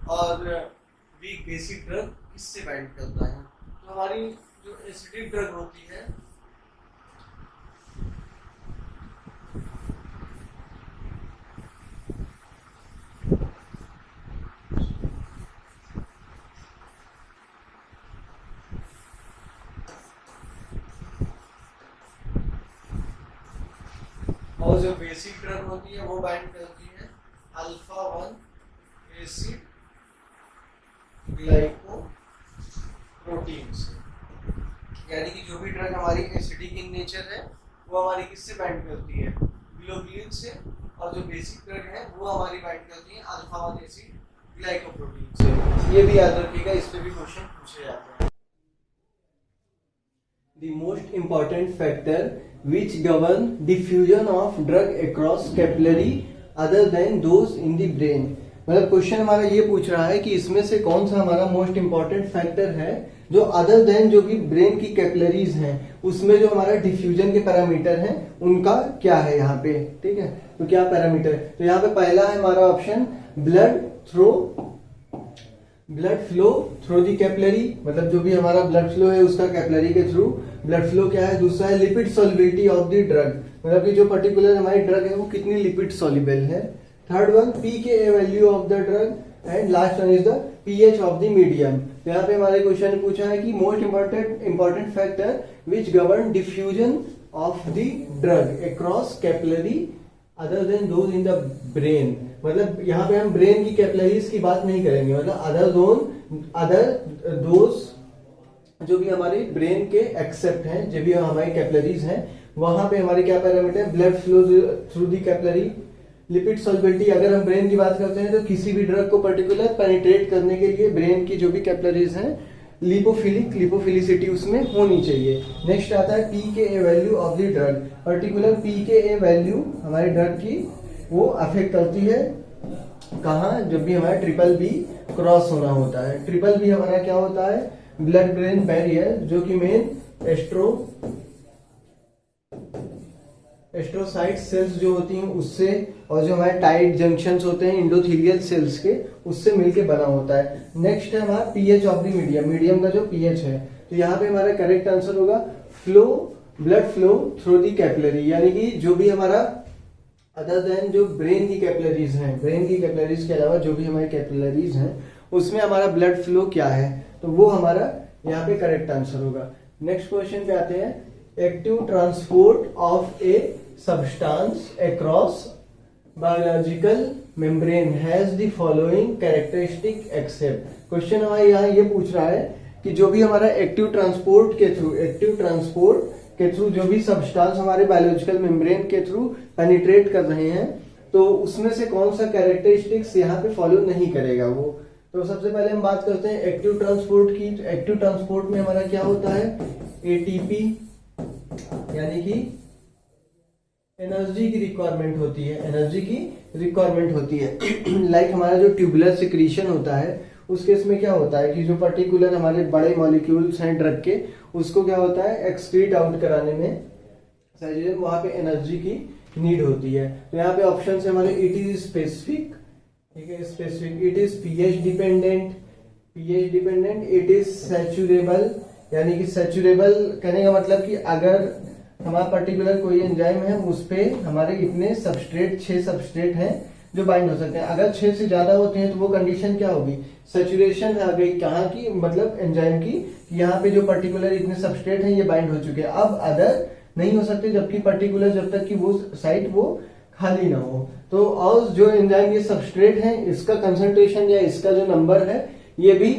S1: और वीक बेसिक ड्रग किससे बाइंड करता है। तो हमारी जो एसिडिक ड्रग होती है और जो बेसिक ड्रग होती है वो बाइंड करती है अल्फा 1 एसिड ग्लाइकोप्रोटीन से। यानी कि जो भी ड्रग हमारी एसिडिक इन नेचर है वो हमारी किससे बाइंड करती है, ग्लोबुलिन से, और जो बेसिक ड्रग है वो हमारी बाइंड करती है अल्फा 1 एसिड ग्लाइकोप्रोटीन से। ये भी याद रखिएगा, इस पे भी क्वेश्चन पूछे जाते हैं। The most important factor which govern diffusion of drug across capillary other than those in the brain। मतलब क्वेश्चन हमारा ये पूछ रहा है कि इसमें से कौन सा हमारा मोस्ट इंपॉर्टेंट फैक्टर है जो अदर देन जो भी ब्रेन की कैपिलरीज हैं उसमें जो हमारा डिफ्यूजन के पैरामीटर हैं उनका क्या है यहाँ पे। ठीक है, तो क्या पैरामीटर, तो यहाँ पे पहला है हमारा option blood flow through the capillary, मतलब जो भी हमारा ब्लड फ्लो है उसका कैपिलरी के थ्रू ब्लड फ्लो क्या है। दूसरा है lipid solubility of the drug, मतलब कि जो पर्टिकुलर हमारी ड्रग है वो कितनी लिपिड सॉल्युबल है। Third one pKa value of the drug, and last one is the pH of the medium. तो यहाँ पे हमारे क्वेश्चन ने पूछा है कि most important factor which govern diffusion of the drug across capillary other than those in the brain. मतलब यहाँ पे हम ब्रेन की कैपिलरीज की बात नहीं करेंगे, मतलब अदर दोज जो भी हमारे ब्रेन के एक्सेप्ट हैं, जो भी हमारी कैपिलरीज हैं, वहां पे हमारे क्या parameter, blood flow through the capillary, lipid solubility. अगर हम ब्रेन की बात करते हैं तो किसी भी ड्रग को पर्टिकुलर पेनिट्रेट करने के लिए ब्रेन की जो भी कैपिलरीज हैं लिपोफिलिसिटी उसमें होनी चाहिए। नेक्स्ट आता है pKa value of the drug, particular pKa value हमारी ड्रग की वो अफेक्ट करती है कहाँ, जब भी हमारा ट्रिपल B क्रॉस होना होता है। ट्रिपल B हमारा क्या होता है, ब्लड ब्रेन बैरियर, जो कि मेन एस्ट्रोसाइट सेल्स जो होती हैं उससे, और जो हमारे टाइट जंक्शंस होते हैं इंडोथीलियल सेल्स के, उससे मिलके बना होता है। नेक्स्ट है हमारा pH of the medium, medium का जो pH है, तो यहाँ पे हमारा करेक्ट आंसर होगा blood flow through the capillary, यानी कि जो भी हमारा अदर देन जो ब्रेन की कैपिलरीज हैं, ब्रेन की कैपिलरीज के अलावा जो भी हमारी कैपिलरीज हैं उसमें हमारा ब्लड फ्लो क्या है, तो वो हमारा यहाँ पे करेक्ट आंसर होगा। नेक्स्ट क्वेश्चन पे आते हैं, active transport of a substance across biological membrane has the following characteristic except. Question हमारे यहाँ ये पूछ रहा है कि जो भी हमारा एक्टिव ट्रांसपोर्ट के थ्रू जो भी सब्सटेंस हमारे बायोलॉजिकल मेम्ब्रेन के थ्रू पेनिट्रेट कर रहे हैं, तो उसमें से कौन सा कैरेक्टरिस्टिक्स यहाँ पे फॉलो नहीं करेगा वो। तो सबसे पहले हम बात करते हैं एक्टिव ट्रांसपोर्ट की। एक्टिव ट्रांसपोर्ट में हमारा क्या होता है, एटीपी यानी कि एनर्जी की रिक्वायरमेंट होती है, लाइक हमारा जो ट्यूबुलर सिक्रीशन होता है उस केस में क्या होता है कि जो पर्टिकुलर हमारे बड़े मॉलिक्यूल्स हैं ड्रग के, उसको क्या होता है एक्सक्रीट आउट कराने में वहां पे एनर्जी की नीड होती है। तो यहाँ पे ऑप्शन है हमारे इट इज स्पेसिफिक, ठीक है, specific, it is pH dependent, it is saturable, यानी कि सैचुरेबल कहने का मतलब कि अगर हमारा पर्टिकुलर कोई एंजाइम है उस पे हमारे इतने सबस्ट्रेट 6 सबस्ट्रेट हैं जो बाइंड हो सकते हैं, अगर 6 से ज्यादा होते हैं तो वो कंडीशन क्या होगी, सैचुरेशन आ गई कहाँ की, मतलब एंजाइम की, यहाँ पे जो पर्टिकुलर इतने सबस्ट्रेट हैं ये बाइंड हो चुके हैं, अब अदर नहीं हो सकते, जबकि पर्टिकुलर जब तक कि वो साइट वो खाली ना हो। तो और जो एंजाइम ये सबस्ट्रेट है इसका कंसंट्रेशन या इसका जो नंबर है ये भी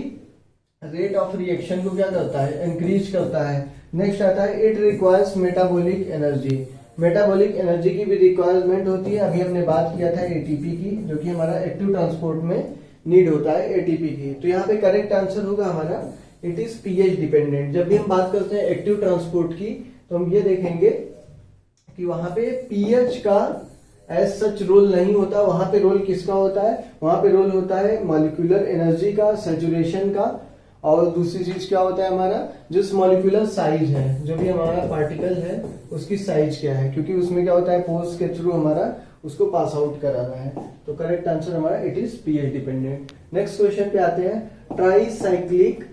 S1: रेट ऑफ रिएक्शन को क्या करता है, इंक्रीज करता है। नेक्स्ट आता है it requires metabolic energy, metabolic energy की भी रिक्वायरमेंट होती है। अभी हमने बात किया था एटीपी की, जो कि हमारा एक्टिव ट्रांसपोर्ट में नीड होता है एटीपी की। तो यहाँ पे करेक्ट आंसर होगा हमारा इट इज पीएच डिपेंडेंट। जब भी हम बात करते हैं एक्टिव ट्रांसपोर्ट की तो हम ये देखेंगे कि वहां पे पीएच का एज सच रोल नहीं होता, वहां पे रोल किसका होता है, वहां पे रोल होता है मॉलिक्यूलर एनर्जी का, सैचुरेशन का, और दूसरी चीज क्या होता है हमारा जो मॉलिक्यूलर साइज है, जो भी हमारा पार्टिकल है उसकी साइज क्या है, क्योंकि उसमें क्या होता है फोर्स के थ्रू हमारा उसको पास आउट कराना है। तो करेक्ट आंसर हमारा it is pH dependent. Next question पे आते हैं, tricyclic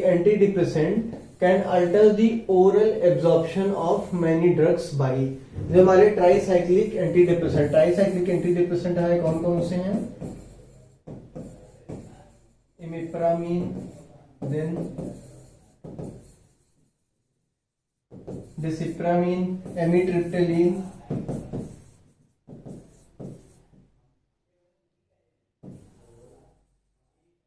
S1: anti depressant can alter the oral absorption of many drugs by. जो हमारे ट्राईसाइक्लिक एंटी डिप्रेसेंट है कौन कौन से हैं, इमिप्रामीन, देन डिसिप्रामीन, एमिट्रिप्टिलिन,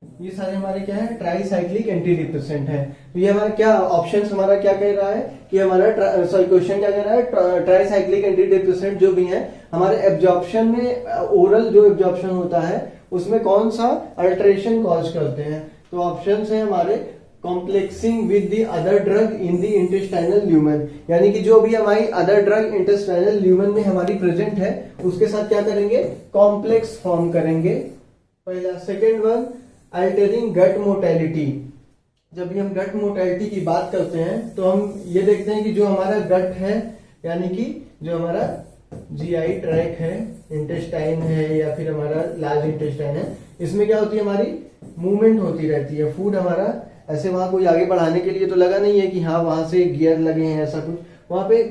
S1: ये सारे हमारे क्या है ट्राईसाइक्लिक एंटी डिप्रेसेंट है। तो ये हमारा क्या ऑप्शन हमारा क्या कह रहा है कि हमारा क्वेश्चन क्या कह रहा है, ट्राईसाइक्लिक एंटी डिप्रेसेंट जो भी है हमारे एब्जॉर्प्शन में, ओरल जो एब्जॉर्प्शन होता है उसमें कौन सा अल्टरेशन कॉज करते हैं। तो ऑप्शन है हमारे complexing with the other drug in the intestinal lumen, यानी कि जो भी हमारी अदर ड्रग इंटेस्टाइनल ल्यूमेन में हमारी प्रेजेंट है उसके साथ क्या करेंगे, कॉम्प्लेक्स फॉर्म करेंगे, पहला। सेकेंड वन अल्टरिंग गट मोटेलिटी। जब भी हम गट मोटेलिटी की बात करते हैं तो हम ये देखते हैं कि जो हमारा गट है, यानी कि जो हमारा जीआई ट्रैक है, इंटेस्टाइन है या फिर हमारा लार्ज इंटेस्टाइन है, इसमें क्या होती है हमारी मूवमेंट होती रहती है। फूड हमारा ऐसे वहां कोई आगे बढ़ाने के लिए तो लगा नहीं है कि हाँ वहां से गियर लगे हैं ऐसा कुछ, वहां पे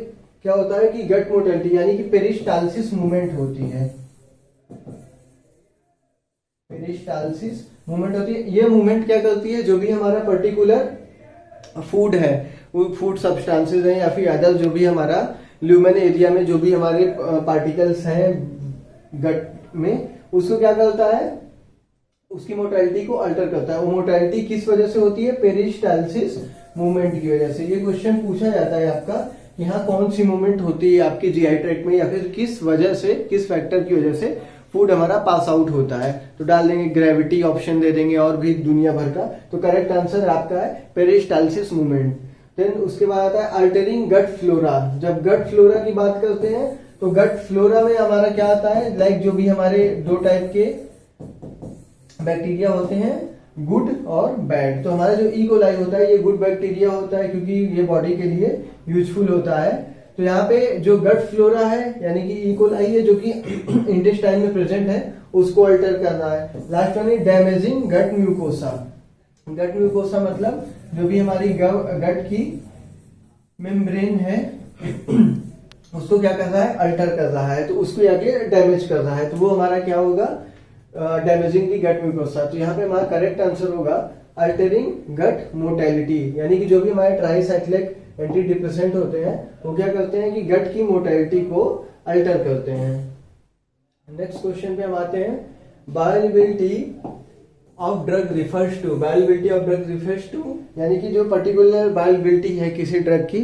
S1: क्या होता है कि गट मोटेलिटी यानी कि पेरिस्टालसिस मूवमेंट होती है, पेरिस्टालसिस मूवमेंट होती है। ये मूवमेंट क्या करती है, जो भी हमारा पर्टिकुलर फूड है, वो फूड सब्सटेंसेस हैं या फिर अदर जो भी हमारा ल्यूमेन एरिया में जो भी हमारे पार्टिकल्स हैं गट में, उसको क्या करता है, उसकी मोटालिटी को अल्टर करता है। वो मोटालिटी किस वजह से होती है, पेरिस्टालसिस मूवमेंट की वजह से। ये क्वेश्चन पूछा जाता है आपका कि हाँ कौन सी मूवमेंट होती है आपके जीआई ट्रैक्ट में, या फिर किस वजह से, किस फैक्टर की वजह से फूड हमारा पास आउट होता है। तो डाल देंगे ग्रेविटी ऑप्शन दे देंगे और भी दुनिया भर का। तो करेक्ट आंसर आपका है पेरिस्टालसिस मूवमेंट। देन उसके बाद आता है अल्टरिंग गट फ्लोरा। जब गट फ्लोरा की बात करते हैं तो गट फ्लोरा में हमारा क्या आता है, लाइक जो भी हमारे दो टाइप के बैक्टीरिया होते हैं, गुड और बैड। तो हमारा जो इकोलाई होता है ये गुड बैक्टीरिया होता है क्योंकि ये बॉडी के लिए यूजफुल होता है। तो यहाँ पे जो गट फ्लोरा है यानी कि इकोलाई है जो कि इंटेस्टाइन में प्रेजेंट है, उसको अल्टर कर रहा है। लास्ट वन है डैमेजिंग गट म्यूकोसा। गट म्यूकोसा मतलब जो भी हमारी गट की मेम्ब्रेन है उसको क्या कर रहा है, अल्टर कर रहा है, तो उसको आगे डैमेज कर रहा है। तो वो हमारा क्या होगा, डैमेजिंग दी गट म्यूकोसा। तो यहाँ पे हमारा करेक्ट आंसर होगा अल्टरिंग गट मोटेलिटी, यानी कि जो भी हमारे ट्राईसाइक्लिक एंटी डिप्रेसेंट होते हैं वो क्या करते हैं कि गट की मोटेलिटी को अल्टर करते हैं। नेक्स्ट क्वेश्चन पे हम आते हैं, bioavailability of drug refers to, bioavailability of drug refers to, यानी कि जो पर्टिकुलर बायोअवेलेबिलिटी है किसी ड्रग की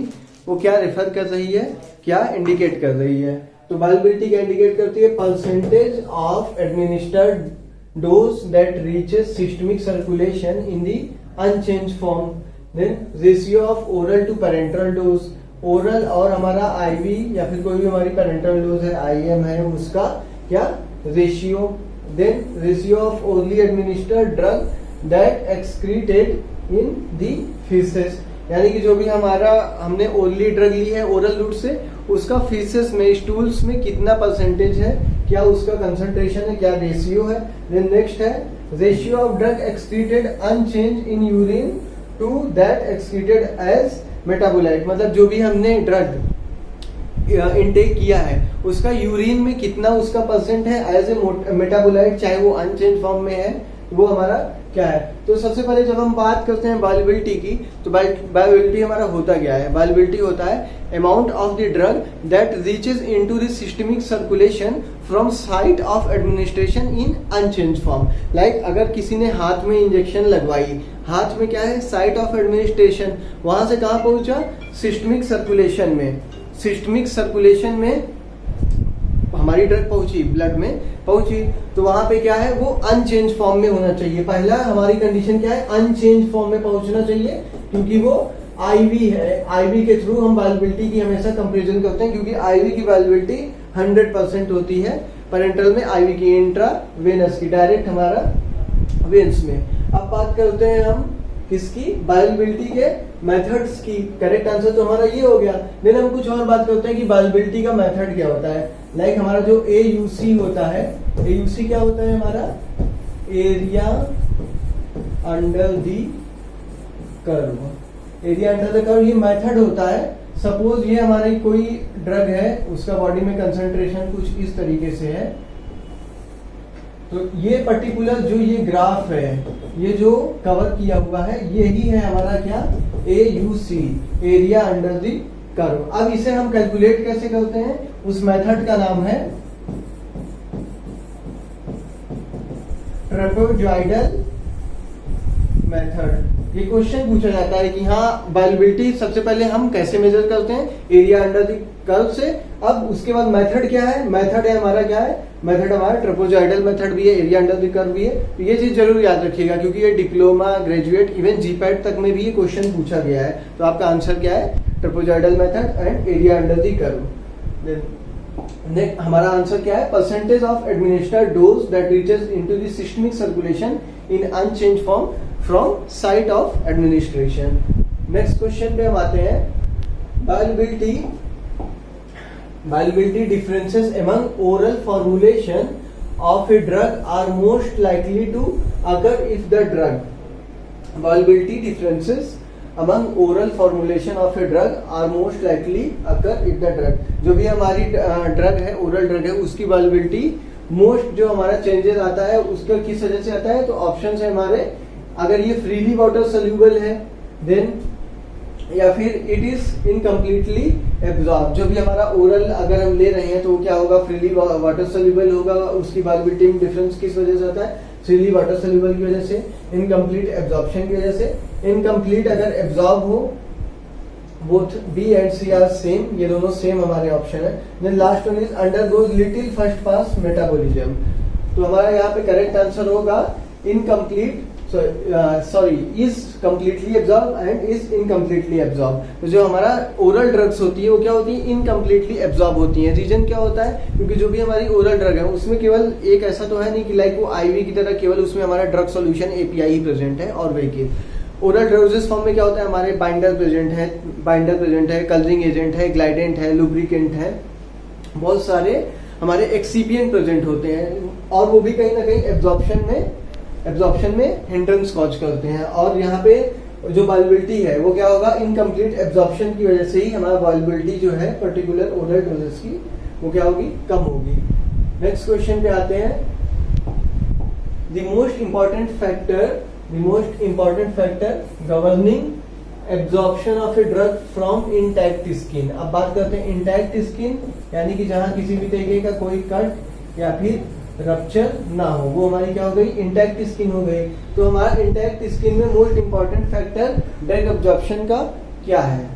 S1: वो क्या रेफर कर रही है, क्या इंडिकेट कर रही है। तो बायोअवेलेबिलिटी क्या इंडिकेट करती है, percentage of administered dose that reaches systemic circulation in the unchanged form, then ratio of oral to parental dose, oral और हमारा आईवी या फिर कोई भी हमारी पेरेंटल डोज है आईएम है उसका क्या ratio, then ratio of orally administered drug that excreted in the faeces, यानी कि जो भी हमारा हमने ओरली ड्रग ली है ओरल रूट से उसका फीसेस में स्टूल्स में कितना परसेंटेज है, क्या उसका कंसंट्रेशन है, क्या रेशियो है। देन नेक्स्ट है ratio of drug excreted unchanged in urine to that excreted as metabolite, मतलब जो भी हमने ड्रग इनटेक किया है उसका यूरिन में कितना उसका परसेंट है एज ए मेटाबोलाइट, चाहे वो अनचेंज फॉर्म में है, वो हमारा क्या है। तो सबसे पहले जब हम बात करते हैं बायोअवेलेबिलिटी की, तो बायोअवेलेबिलिटी हमारा होता क्या है, बायोअवेलेबिलिटी होता है amount of the drug that reaches into the systemic circulation from site of administration in unchanged form. Like अगर किसी ने हाथ में इंजेक्शन लगवाई, हाथ में क्या है साइट ऑफ एडमिनिस्ट्रेशन, वहां से कहाँ पहुंचा, सिस्टमिक सर्कुलेशन में, सिस्टमिक सर्कुलेशन में हमारी ड्रग पहुंची, ब्लड में पहुंची, तो वहां पे क्या है वो अनचेंज फॉर्म में होना चाहिए। पहला हमारी कंडीशन क्या है, अनचेंज फॉर्म में पहुंचना चाहिए, क्योंकि वो आईवी है, आईवी के थ्रू हम बायोअवेलेबिलिटी की हमेशा कंपैरिजन करते हैं, क्योंकि आईवी की बायोअवेलेबिलिटी 100% होती है, पेरेंटल में आईवी की, इंट्रा वेनस की डायरेक्ट हमारा वेन्स में। अब बात करते हैं हम किसकी, बायोअवेलेबिलिटी के मेथड्स की। करेक्ट आंसर तो हमारा ये हो गया। देन हम कुछ और बात करते हैं कि बायोअवेलेबिलिटी का मेथड क्या होता है। लाइक हमारा जो AUC होता है, AUC क्या होता है हमारा, area under the curve, area under the curve, ये मेथड होता है। सपोज ये हमारी कोई ड्रग है, उसका बॉडी में कंसंट्रेशन कुछ इस तरीके से है, तो ये पर्टिकुलर जो ये ग्राफ है, ये जो कवर किया हुआ है, यही है हमारा क्या, AUC, area under the curve. अब इसे हम कैलकुलेट कैसे करते हैं, उस मेथड का नाम है ट्रेपेजॉइडल मेथड। ये क्वेश्चन पूछा जाता है कि हाँ बायोअवेलेबिलिटी सबसे पहले हम कैसे मेजर करते हैं, एरिया अंडर द कर्व से। अब उसके बाद मेथड क्या है, मेथड है हमारा क्या है, मेथड हमारा ट्रेपेजॉइडल मेथड भी है, एरिया अंडर द कर्व भी है। तो ये चीज जरूर याद रखिएगा, क्योंकि ये डिप्लोमा, ग्रेजुएट, इवन जीपैट तक में भी ये क्वेश्चन पूछा गया है। तो आपका आंसर क्या है, trapezoidal method and area under the curve. Next हमारा आंसर क्या है, percentage of administered dose that reaches into the systemic circulation in unchanged form from site of administration. Next question पे हम आते हैं, bioavailability differences among oral formulation of a drug are most likely to occur if the drug, bioavailability differences among oral formulation of a drug are most likely occur if the drug, जो भी हमारी drug है, oral drug है, उसकी bioavailability most जो हमारा changes आता है उसका किस वजह से आता है। तो ऑप्शंस है हमारे, अगर ये फ्रीली वाटर सोल्यूबल है, देन या फिर इट इज इनकम्प्लीटली एब्जॉर्ब, जो भी हमारा ओरल अगर हम ले रहे हैं तो क्या होगा, फ्रीली वाटर सोल्यूबल होगा। उसकी बायोअवेलेबिलिटी में डिफरेंस किस वजह से आता है, फ्रीली वाटर सोल्यूबल की वजह से, इनकम्प्लीट एब्जॉर्प्शन की वजह से। इनकम्प्लीट अगर एब्जॉर्ब हो, both B and C are same, ये दोनों सेम हमारे ऑप्शन है। Then last one is undergoes little first pass metabolism, तो हमारा यहाँ पे करेक्ट आंसर होगा incomplete, sorry is completely absorb and is incompletely absorb. तो जो हमारा ओरल ड्रग्स होती है वो क्या होती है, इनकम्प्लीटली एब्जॉर्ब होती है। रीजन क्या होता है, क्योंकि जो भी हमारी ओरल ड्रग है उसमें केवल एक ऐसा तो है नहीं कि लाइक वो आईवी की तरह केवल उसमें हमारा ड्रग सॉल्यूशन API ही प्रेजेंट है, और वही ओरल ड्रग्स फॉर्म में क्या होता है, हमारे बाइंडर प्रेजेंट है, कलरिंग एजेंट है, ग्लाइडेंट है, लुब्रिकेंट है, बहुत सारे हमारे एक्सीपिएंट प्रेजेंट होते हैं, और वो भी कहीं ना कहीं एब्जॉर्प्शन में हिंड्रेंस कॉज करते हैं। और यहाँ पे जो बायोअवेलेबिलिटी है वो क्या होगा, इनकम्प्लीट एब्जॉर्प्शन की वजह से ही हमारा बायोअवेलेबिलिटी जो है पर्टिकुलर ओरल ड्रग्स की वो क्या होगी, कम होगी। नेक्स्ट क्वेश्चन पे आते हैं, the most important factor governing absorption of a drug from intact skin. अब बात करते हैं इंटैक्ट स्किन, यानी कि जहां किसी भी तरीके का कोई कट या फिर रप्चर ना हो, वो हमारी क्या हो गई, इंटैक्ट स्किन हो गई। तो हमारा इंटैक्ट स्किन में most important factor drug absorption का क्या है?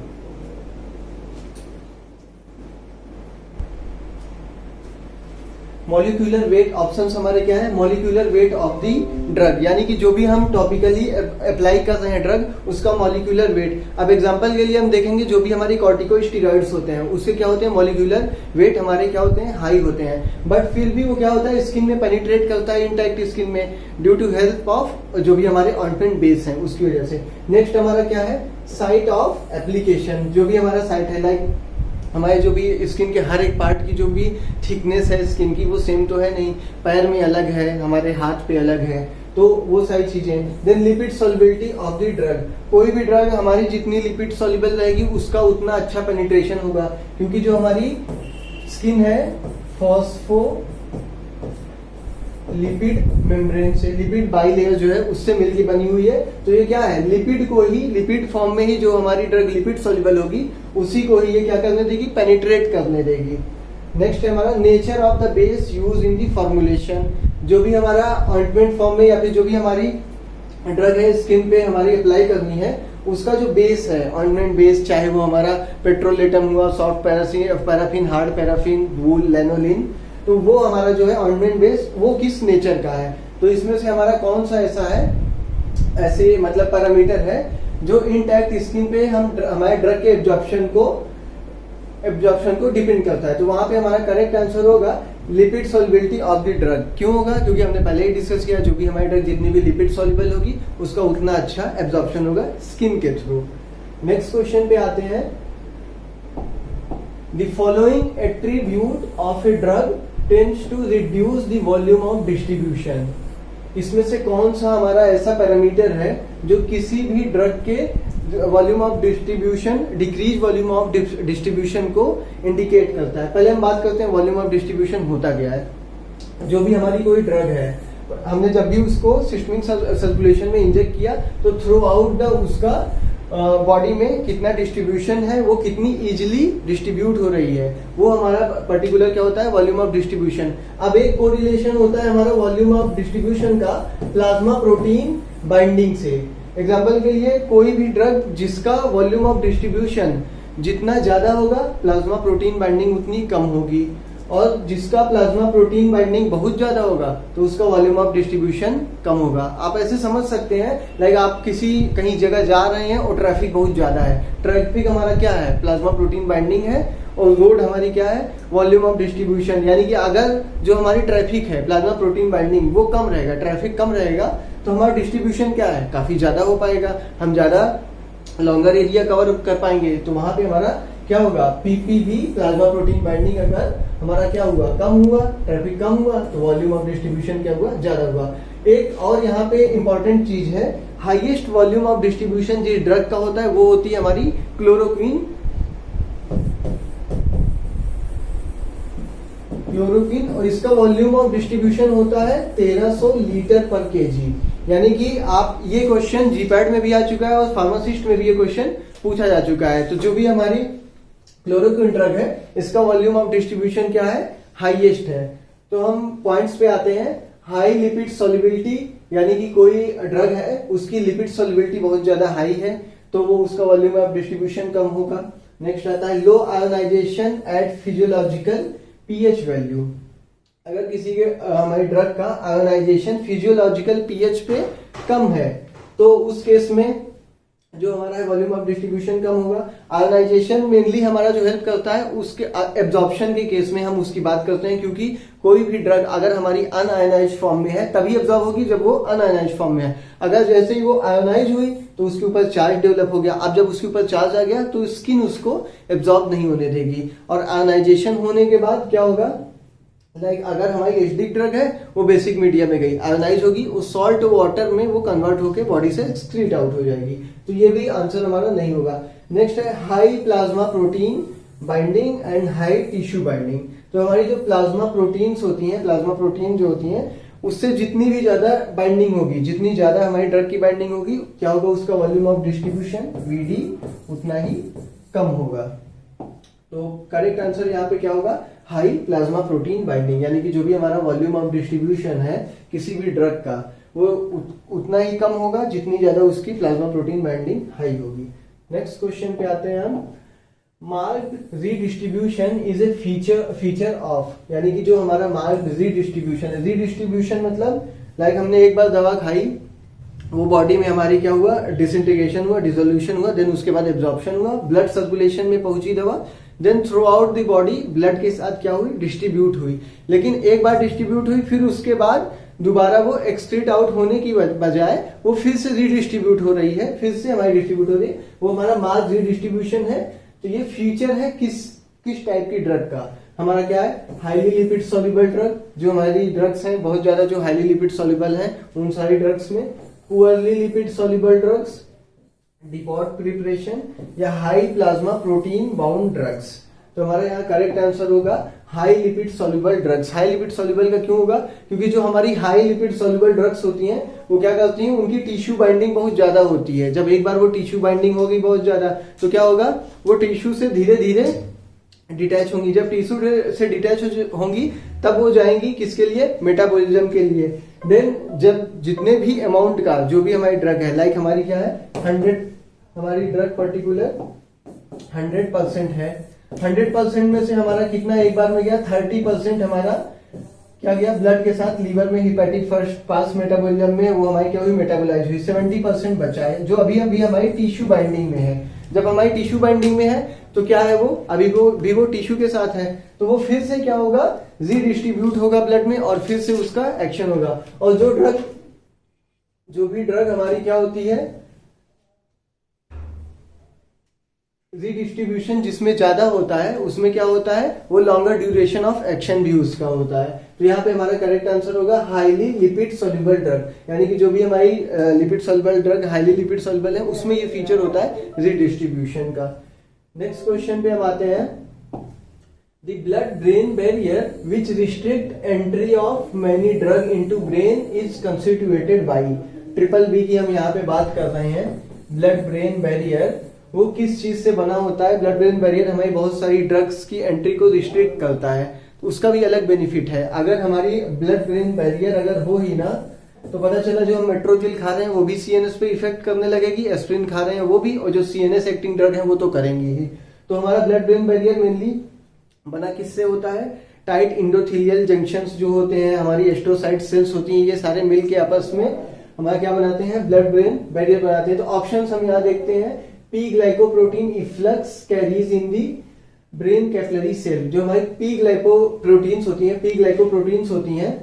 S1: मॉलिक्यूलर वेट ऑप्शंस हमारे क्या है? Molecular weight of the drug, यानी कि जो भी हम टॉपिकली अप्लाई कर रहे हैं ड्रग, उसका मॉलिक्यूलर वेट। अब एग्जांपल के लिए हम देखेंगे जो भी हमारी कॉर्टिकोस्टेरॉइड्स होते हैं उसके क्या होते हैं, मॉलिक्यूलर वेट हमारे क्या होते हैं, हाई होते हैं। बट फिर भी वो क्या होता है, स्किन में पेनिट्रेट करता है इंटैक्ट स्किन में, ड्यू टू हेल्प ऑफ जो भी हमारे ऑइंटमेंट बेस है उसकी वजह से। नेक्स्ट हमारा क्या है, साइट ऑफ एप्लीकेशन। जो भी हमारा साइट है, लाइक हमारे जो भी स्किन के हर एक पार्ट की जो भी थिकनेस है स्किन की वो सेम तो है नहीं, पैर में अलग है, हमारे हाथ पे अलग है, तो वो सारी चीजें। Then lipid solubility of the drug, कोई भी ड्रग हमारी जितनी लिपिड सॉल्युबल रहेगी उसका उतना अच्छा पेनिट्रेशन होगा, क्योंकि जो हमारी स्किन है फॉस्फो लिपिड मेम्ब्रेन से, लिपिड बाइलेयर जो है उससे मिलकर बनी हुई है। तो ये क्या है, लिपिड को ही, लिपिड फॉर्म में ही जो हमारी ड्रग लिपिड सॉल्युबल होगी उसी को ही ये क्या करने देगी, पेनिट्रेट करने देगी। नेक्स्ट है हमारा nature of the base use in the formulation. जो भी हमारा ऑइंटमेंट फॉर्म में या फिर जो भी हमारी ड्रग है स्किन पे हमारी अप्लाई करनी है, उसका जो बेस है, ऑइंटमेंट बेस, चाहे वो हमारा पेट्रोलेटम हुआ, सॉफ्ट पैराफिन, हार्ड पैराफिन, वूल, लैनोलिन, तो वो हमारा जो है ऑइंटमेंट बेस वो किस नेचर का है। तो इसमें से हमारा कौन सा ऐसा है, ऐसे मतलब पैरामीटर है जो इंटैक्ट स्किन पे हम हमारे ड्रग के एब्जॉर्प्शन को डिपेंड करता है। तो वहां पे हमारा करेक्ट आंसर होगा lipid solubility of the drug. क्यों होगा, क्योंकि हमने पहले ही डिस्कस किया जो भी हमारी ड्रग जितनी भी लिपिड सॉल्युबल होगी उसका उतना अच्छा एब्जॉर्प्शन होगा स्किन के थ्रू। नेक्स्ट क्वेश्चन पे आते हैं, the following attribute of a drug tends to reduce the volume of distribution. इसमें से कौन सा हमारा ऐसा पैरामीटर है जो किसी भी ड्रग के volume of distribution, decrease volume of distribution को इंडिकेट करता है। पहले हम बात करते हैं वॉल्यूम ऑफ डिस्ट्रीब्यूशन होता क्या है। जो भी हमारी कोई ड्रग है, हमने जब भी उसको सिस्टमिक सर्कुलेशन में इंजेक्ट किया तो थ्रू आउट द उसका बॉडी में कितना डिस्ट्रीब्यूशन है, वो कितनी इजीली डिस्ट्रीब्यूट हो रही है, वो हमारा पर्टिकुलर क्या होता है, वॉल्यूम ऑफ डिस्ट्रीब्यूशन। अब एक कोरिलेशन होता है हमारा वॉल्यूम ऑफ डिस्ट्रीब्यूशन का प्लाज्मा प्रोटीन बाइंडिंग से। एग्जांपल के लिए कोई भी ड्रग जिसका वॉल्यूम ऑफ डिस्ट्रीब्यूशन जितना ज्यादा होगा प्लाज्मा प्रोटीन बाइंडिंग उतनी कम होगी, और जिसका प्लाज्मा प्रोटीन बाइंडिंग बहुत ज्यादा होगा तो उसका वॉल्यूम ऑफ डिस्ट्रीब्यूशन कम होगा। आप ऐसे समझ सकते हैं, लाइक आप कहीं जगह जा रहे हैं और ट्रैफिक बहुत ज्यादा है, ट्रैफिक हमारा क्या है, प्लाज्मा प्रोटीन बाइंडिंग है, और रोड हमारी क्या है, वॉल्यूम ऑफ डिस्ट्रीब्यूशन। यानी कि अगर जो हमारी ट्रैफिक है प्लाज्मा प्रोटीन बाइंडिंग वो कम रहेगा, ट्रैफिक कम रहेगा, तो हमारा डिस्ट्रीब्यूशन क्या है, काफी ज्यादा हो पाएगा, हम ज्यादा लॉन्गर एरिया कवर कर पाएंगे। तो वहां पे हमारा क्या होगा, पीपीबी प्लाज्मा प्रोटीन बाइंडिंग अगर हमारा क्या हुआ, कम हुआ, ट्रैफिक कम हुआ, तो वॉल्यूम ऑफ डिस्ट्रीब्यूशन क्या हुआ, ज्यादा हुआ। एक और यहाँ पे इंपॉर्टेंट चीज है, हाईएस्ट वॉल्यूम ऑफ डिस्ट्रीब्यूशन जिस ड्रग का होता है वो होती है हमारी क्लोरोक्विन, और इसका वॉल्यूम ऑफ डिस्ट्रीब्यूशन होता है 1300 लीटर पर केजी। यानी कि आप ये क्वेश्चन जीपैट में भी आ चुका है और फार्मासिस्ट में भी ये क्वेश्चन पूछा जा चुका है। तो जो भी हमारी क्लोरोक्विन ड्रग है इसका वॉल्यूम ऑफ डिस्ट्रीब्यूशन क्या है, हाईएस्ट है। तो हम पॉइंट्स पे आते हैं, हाई लिपिड सॉल्युबिलिटी, यानी कि कोई ड्रग है उसकी लिपिड सॉल्युबिलिटी बहुत ज्यादा हाई है तो वो उसका वॉल्यूम ऑफ डिस्ट्रीब्यूशन कम होगा। नेक्स्ट आता है low ionisation at physiological pH value. अगर किसी के हमारी ड्रग का आयोनाइजेशन फिजियोलॉजिकल पीएच पे कम है तो उस केस में जो हमारा वॉल्यूम ऑफ डिस्ट्रीब्यूशन कम होगा। आयोनाइजेशन मेनली हमारा जो हेल्प करता है उसके एब्जॉर्प्शन के केस में हम उसकी बात करते हैं, क्योंकि कोई भी ड्रग अगर हमारी अनआयोनाइज्ड फॉर्म में है तभी एब्जॉर्ब होगी जब वो अनआयोनाइज्ड फॉर्म में है। अगर जैसे ही वो आयोनाइज हुई तो उसके ऊपर चार्ज डेवलप हो गया, अब जब उसके ऊपर चार्ज आ गया तो स्किन उसको एब्जॉर्ब नहीं होने देगी। और आयोनाइजेशन होने के बाद क्या होगा, लाइक अगर हमारी एसिडिक ड्रग है वो बेसिक मीडियम में गई, आयोनाइज होगी, उस सॉल्ट वाटर में वो कन्वर्ट होकर बॉडी से एक्सक्रीट आउट हो जाएगी। तो ये भी आंसर हमारा नहीं होगा। नेक्स्ट है high plasma protein binding and high tissue binding. तो हमारी जो प्लाज्मा प्रोटीन्स होती हैं, प्लाज्मा प्रोटीन जो होती हैं उससे जितनी भी ज्यादा बाइंडिंग होगी, जितनी ज्यादा हमारी ड्रग की बाइंडिंग होगी, क्या होगा, उसका वॉल्यूम ऑफ डिस्ट्रीब्यूशन वीडी उतना ही कम होगा। तो करेक्ट आंसर यहाँ पे क्या होगा, हाई प्लाज्मा प्रोटीन बाइंडिंग, यानी कि जो भी हमारा वॉल्यूम ऑफ डिस्ट्रीब्यूशन है किसी भी ड्रग का वो उतना ही कम होगा जितनी ज्यादा उसकी प्लाज्मा प्रोटीन बाइंडिंग हाई होगी। नेक्स्ट क्वेश्चन पे आते हैं हम। Marked redistribution is a feature of, यानी कि जो हमारा मार्क्ड रीडिस्ट्रीब्यूशन है, रीडिस्ट्रीब्यूशन मतलब लाइक हमने एक बार दवा खाई, वो बॉडी में हमारी क्या हुआ, डिसइंटीग्रेशन हुआ, डिसोल्यूशन हुआ, देन उसके बाद एब्जॉर्प्शन हुआ, ब्लड सर्कुलेशन में पहुंची दवा, then throughout the body blood के साथ क्या हुई, डिस्ट्रीब्यूट हुई। लेकिन एक बार डिस्ट्रीब्यूट हुई, फिर उसके बाद दोबारा वो एक्सक्रीट आउट होने की बजाय वो फिर से रीडिस्ट्रीब्यूट हो रही है, फिर से हमारी डिस्ट्रीब्यूट हो रही है, वो हमारा मार्क्ड रीडिस्ट्रीब्यूशन है। तो ये फीचर है किस टाइप की ड्रग का, हमारा क्या है, हाईली लिपिड सॉल्युबल ड्रग। जो हमारी ड्रग्स हैं बहुत ज्यादा जो हाईली लिपिड सॉल्युबल है उन सारी ड्रग्स में, poorly lipid soluble drugs, depot preparation, या high plasma protein bound drugs. तो हमारा यहाँ करेक्ट आंसर होगा high lipid soluble drugs. High lipid soluble का क्यों होगा, क्योंकि जो हमारी हाई लिपिड सॉल्युबल ड्रग्स होती हैं वो क्या करती हैं, उनकी टिश्यू बाइंडिंग बहुत ज्यादा होती है। जब एक बार वो टिश्यू बाइंडिंग होगी बहुत ज्यादा, तो क्या होगा, वो टिश्यू से धीरे धीरे डिटैच होंगी। जब टिश्यू से डिटैच होंगी तब वो जाएंगी किसके लिए, मेटाबॉलिज्म के लिए। देन जब जितने भी अमाउंट का जो भी हमारी ड्रग है, लाइक हमारी क्या है 100, हमारी ड्रग पर्टिकुलर 100% है, 100% में से हमारा कितना एक बार में गया, 30% हमारा क्या गया ब्लड के साथ लीवर में, हिपैटिक फर्स्ट पास मेटाबॉलिज्म में वो हमारी क्या हुई, मेटाबोलाइज हुई। 70% बचा है जो अभी हमारी टिश्यू बाइंडिंग में है। जब हमारी टिश्यू बाइंडिंग में है तो क्या है, वो अभी वो टिश्यू के साथ है, तो वो फिर से क्या होगा, रीडिस्ट्रीब्यूट होगा ब्लड में और फिर से उसका एक्शन होगा। और जो भी ड्रग हमारी क्या होती है, रीडिस्ट्रीब्यूशन जिसमें ज्यादा होता है उसमें क्या होता है, वो लॉन्गर ड्यूरेशन ऑफ एक्शन भी उसका होता है। तो यहाँ पे हमारा करेक्ट आंसर होगा हाईली लिपिड सॉल्युबल ड्रग, यानी कि जो भी हमारी lipid soluble drug highly lipid soluble है उसमें ये फीचर होता है रीडिस्ट्रीब्यूशन का। नेक्स्ट क्वेश्चन पे हम आते हैं। The blood-brain barrier which restrict entry of many drug into brain is constituted by, triple B की हम यहाँ पे बात कर रहे हैं। ब्लड ब्रेन बैरियर वो किस चीज से बना होता है, ब्लड ब्रेन बैरियर हमारी बहुत सारी ड्रग्स की एंट्री को रिस्ट्रिक्ट करता है, तो उसका भी अलग बेनिफिट है। अगर हमारी ब्लड ब्रेन बैरियर अगर हो ही ना, तो पता चला जो हम मेट्रोजिल खा रहे हैं वो भी सीएनएस पे इफेक्ट करने लगेगी, एस्प्रिन खा रहे हैं वो भी, और जो सीएनएस एक्टिंग ड्रग है वो तो करेंगी ही। तो हमारा ब्लड ब्रेन बैरियर मेनली बना किससे होता है, टाइट इंडोथीलियल जंक्शंस जो होते हैं, हमारी एस्ट्रोसाइट सेल्स होती हैं, ये सारे मिल के आपस में हमारा क्या बनाते हैं, ब्लड ब्रेन बैरियर बनाते हैं। तो ऑप्शंस हम यहाँ देखते हैं, P glycoprotein efflux carries in the brain capillary cell. जो हमारी पी ग्लाइकोप्रोटीन्स होती हैं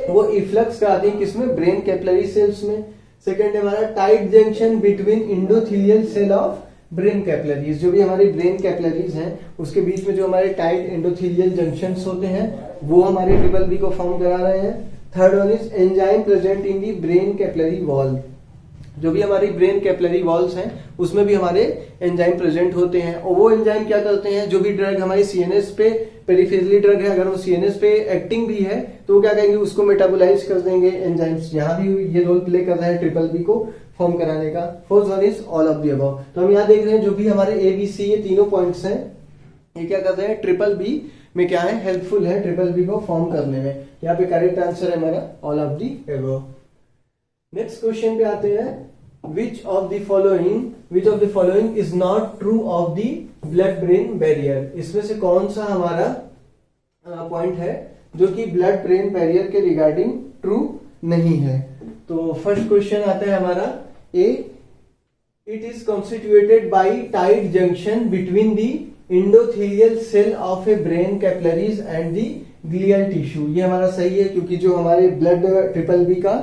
S1: वो इफ्लक्स कराती हैं किसमें, ब्रेन कैपिलरी सेल्स में। सेकंड है हमारा tight junction between endothelial cell of brain capillaries, जो भी हमारी ब्रेन कैपिलरीज हैं उसके बीच में जो हमारे टाइट एंडोथीलियल जंक्शंस होते हैं वो हमारे ट्रिपल बी को फॉर्म करा रहे हैं। Third one is enzyme present in the brain capillary wall, जो भी हमारी ब्रेन कैपिलरी वॉल्स हैं उसमें भी हमारे एंजाइम प्रेजेंट होते हैं, और वो एंजाइम क्या करते हैं, जो भी ड्रग हमारी सीएनएस पे पेरिफेरली ड्रग है अगर वो सीएनएस पे एक्टिंग भी है तो वो क्या करेंगे, उसको मेटाबोलाइज कर देंगे एंजाइम्स। यहाँ भी ये रोल प्ले कर रहा है ट्रिपल बी को फॉर्म कराने का। Fourth one is all of the above. तो हम यहाँ देख रहे हैं जो भी हमारे ए बी सी ये तीनों पॉइंट्स हैं, ये क्या कर रहे हैं, ट्रिपल बी में क्या है, हेल्पफुल है ट्रिपल बी को फॉर्म करने में। यहाँ पे करेक्ट आंसर है हमारा all of the above. Next question पे आते हैं, which of the following is not true of the blood brain barrier। इसमें से कौन सा हमारा पॉइंट है जो कि ब्लड ब्रेन बैरियर के रिगार्डिंग ट्रू नहीं है। तो फर्स्ट क्वेश्चन आता है हमारा A, it is constituted by tight junction between the endothelial cell of a brain capillaries and the glial tissue. ये हमारा सही है क्योंकि जो हमारे ब्लड ट्रिपल बी का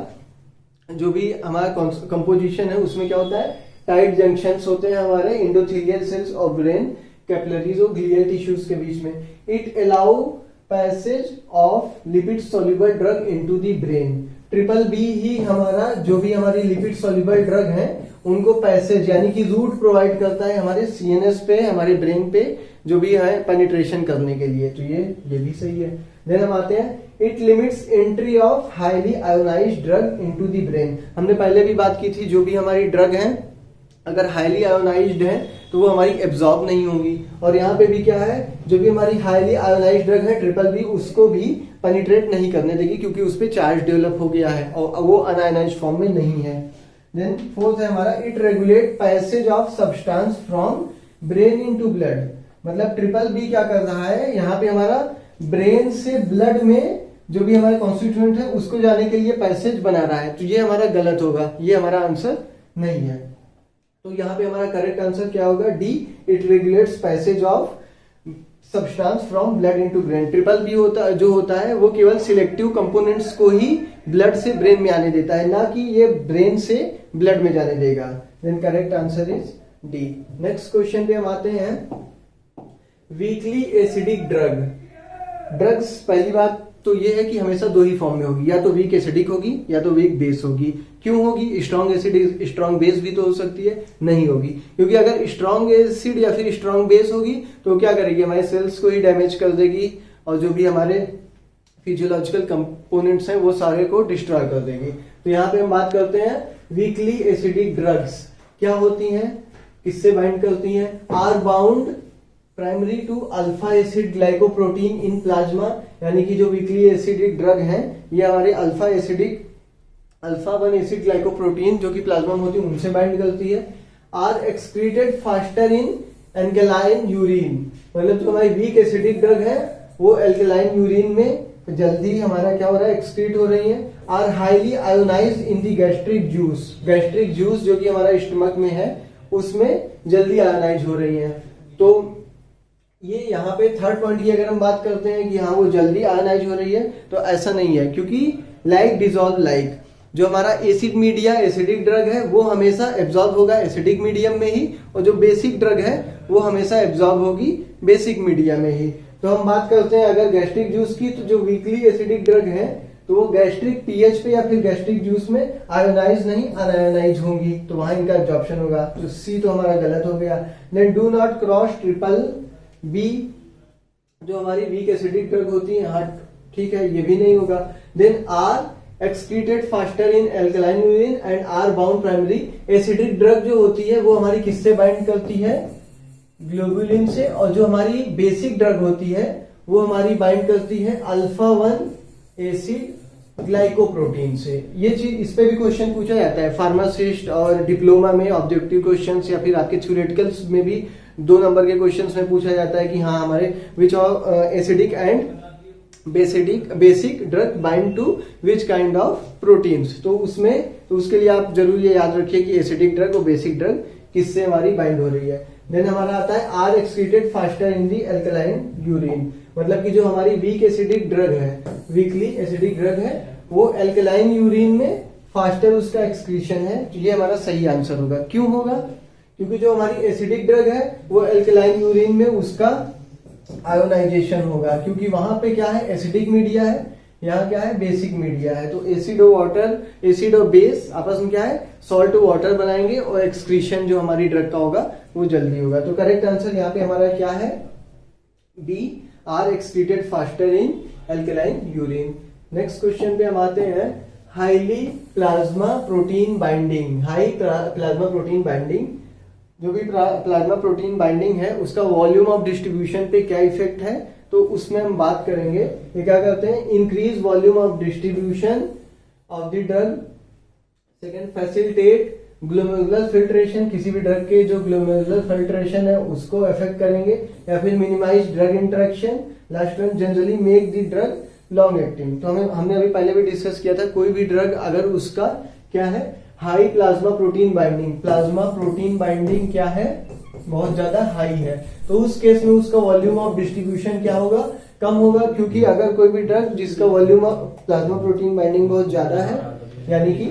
S1: जो भी हमारा कंपोजिशन है उसमें क्या होता है, टाइट जंक्शंस होते हैं हमारे इंडोथीलियल सेल्स और ब्रेन कैपिलरीज और ग्लियल टिश्यूज के बीच में। It allow passage of lipid soluble drug into the brain. Triple B ही हमारा जो भी हमारी लिपिड सॉल्युबल ड्रग है उनको पैसेज यानी कि रूट प्रोवाइड करता है हमारे सीएनएस पे, हमारे ब्रेन पे जो भी है पेनिट्रेशन करने के लिए। तो ये भी सही है। देन हम आते हैं, it limits entry of highly ionised drug into the brain. हमने पहले भी बात की थी, जो भी हमारी ड्रग है अगर हाईली आयोनाइज्ड है तो वो हमारी एब्जॉर्ब नहीं होंगी। और यहाँ पे भी क्या है, जो भी हमारी हाईली आयोनाइज्ड ड्रग है ट्रिपल बी, उसको भी पेनिट्रेट नहीं करने देगी क्योंकि उस पर चार्ज डेवलप हो गया है और वो अनआयोनाइज्ड फॉर्म में नहीं है। देन फोर्थ है हमारा, it regulate passage of substance from brain into blood. मतलब ट्रिपल बी क्या कर रहा है, यहाँ पे हमारा ब्रेन से ब्लड में जो भी हमारे कॉन्स्टिट्यूएंट है उसको जाने के लिए पैसेज बना रहा है, तो ये हमारा गलत होगा, ये हमारा आंसर नहीं है। तो यहाँ पे हमारा करेक्ट आंसर क्या होगा, D, it regulates passage of substance from blood into brain. Triple B होता है वो केवल सिलेक्टिव कंपोनेंट्स को ही ब्लड से ब्रेन में आने देता है, ना कि ये ब्रेन से ब्लड में जाने देगा। Then correct answer is D. Next question पे हम आते हैं, वीकली एसिडिक ड्रग्स। पहली बात तो ये है कि हमेशा दो ही फॉर्म में होगी, या तो वीक एसिडिक होगी या तो वीक बेस होगी। क्यों होगी, स्ट्रॉन्ग एसिड स्ट्रॉन्ग बेस भी तो हो सकती है, नहीं होगी, क्योंकि अगर स्ट्रॉन्ग एसिड या फिर स्ट्रॉन्ग बेस होगी तो क्या करेगी, हमारे सेल्स को ही डैमेज कर देगी और जो भी हमारे फिजियोलॉजिकल कंपोनेंट्स हैं वो सारे को डिस्ट्रॉय कर देगी। तो यहाँ पे हम बात करते हैं वीकली एसिडिक ड्रग्स क्या होती हैं, किससे बाइंड करती हैं, are bound primary to alpha acid glycoprotein in plasma. यानी कि जो वीकली एसिडिक ड्रग है ये हमारे अल्फा 1 एसिड ग्लाइकोप्रोटीन जो कि प्लाज्मा में होती है उनसे बाइंड करती है। Are excreted faster in alkaline urine. मतलब जो हमारी वीक एसिडिक ड्रग है वो एल्कलाइन यूरिन में जल्दी हमारा क्या हो रहा है, एक्सक्रीट हो रही है। Are highly ionised in the gastric juice जो कि हमारा स्टमक में है उसमें जल्दी आयोनाइज हो रही है। तो ये यहाँ पे थर्ड पॉइंट की अगर हम बात करते हैं कि हाँ वो जल्दी आयोनाइज हो रही है, तो ऐसा नहीं है, क्योंकि लाइक डिजॉल्व लाइक जो हमारा एसिड मीडिया एसिडिक ड्रग है वो हमेशा एब्जॉर्ब होगा एसिडिक मीडियम में ही, और जो बेसिक ड्रग है वो हमेशा एब्जॉर्ब होगी बेसिक मीडिया में ही। तो हम बात करते हैं अगर गैस्ट्रिक जूस की, तो जो वीकली एसिडिक ड्रग है तो वो गैस्ट्रिक पीएच पे या फिर गैस्ट्रिक जूस में आयोनाइज नहीं अनायोनाइज होंगी, तो वहां इनका एब्जॉर्प्शन होगा। तो सी तो हमारा गलत हो गया। Then do not cross triple B जो हमारी वीक एसिडिक ड्रग होती है, हाँ ठीक है, ये भी नहीं होगा। Then are excreted faster in alkaline urine and are bound primary. Acidic drug जो होती है वो हमारी किससे बाइंड करती है, ग्लोबुलिन से, और जो हमारी बेसिक ड्रग होती है वो हमारी बाइंड करती है अल्फा 1 एसिड ग्लाइकोप्रोटीन से। ये चीज, इस पे भी क्वेश्चन पूछा जाता है फार्मासिस्ट और डिप्लोमा में ऑब्जेक्टिव क्वेश्चंस, या फिर आपके थ्योरेटिकल्स में भी 2 नंबर के क्वेश्चंस में पूछा जाता है कि हाँ हमारे which of acidic and basic drug bind to which kind of proteins. तो उसमें, तो उसके लिए आप जरूर ये याद रखिए कि एसिडिक ड्रग और बेसिक ड्रग किससे हमारी बाइंड हो रही है। देन हमारा आता है are excreted faster in the alkaline urine. मतलब कि जो हमारी वीक एसिडिक ड्रग है, वीकली एसिडिक ड्रग है, वो एल्कलाइन यूरिन में फास्टर उसका एक्सक्रीशन है, तो ये हमारा सही आंसर होगा। क्यों होगा, क्योंकि जो हमारी एसिडिक ड्रग है वो एल्कलाइन यूरिन में उसका आयोनाइजेशन होगा, क्योंकि वहां पे क्या है, एसिडिक मीडिया है, यहाँ क्या है, बेसिक मीडिया है। तो एसिड और बेस आपस में क्या है, सॉल्ट और वाटर बनाएंगे और एक्सक्रीशन जो हमारी ड्रग का होगा वो जल्दी होगा। तो करेक्ट आंसर यहाँ पे हमारा क्या है, B, are excreted faster in alkaline urine. Next question पे हम आते हैं, highly plasma protein binding. High plasma protein binding, जो भी प्लाज्मा प्रोटीन बाइंडिंग है उसका वॉल्यूम ऑफ डिस्ट्रीब्यूशन पे क्या इफेक्ट है, तो उसमें हम बात करेंगे। ये क्या करते हैं, increase volume of distribution of the drug. Second, facilitate glomerular filtration, किसी भी ड्रग के जो ग्लोमेरुलर फिल्ट्रेशन है उसको अफेक्ट करेंगे। या फिर minimise drug interaction. Last one, generally make the drug long acting. तो हमने अभी पहले भी डिस्कस किया था, कोई भी ड्रग अगर उसका क्या है, high plasma protein binding, plasma protein binding क्या है, बहुत ज्यादा हाई है, तो उस केस में उसका वॉल्यूम ऑफ डिस्ट्रीब्यूशन क्या होगा, कम होगा। क्योंकि अगर कोई भी ड्रग जिसका volume of plasma protein binding बहुत ज्यादा है, यानी कि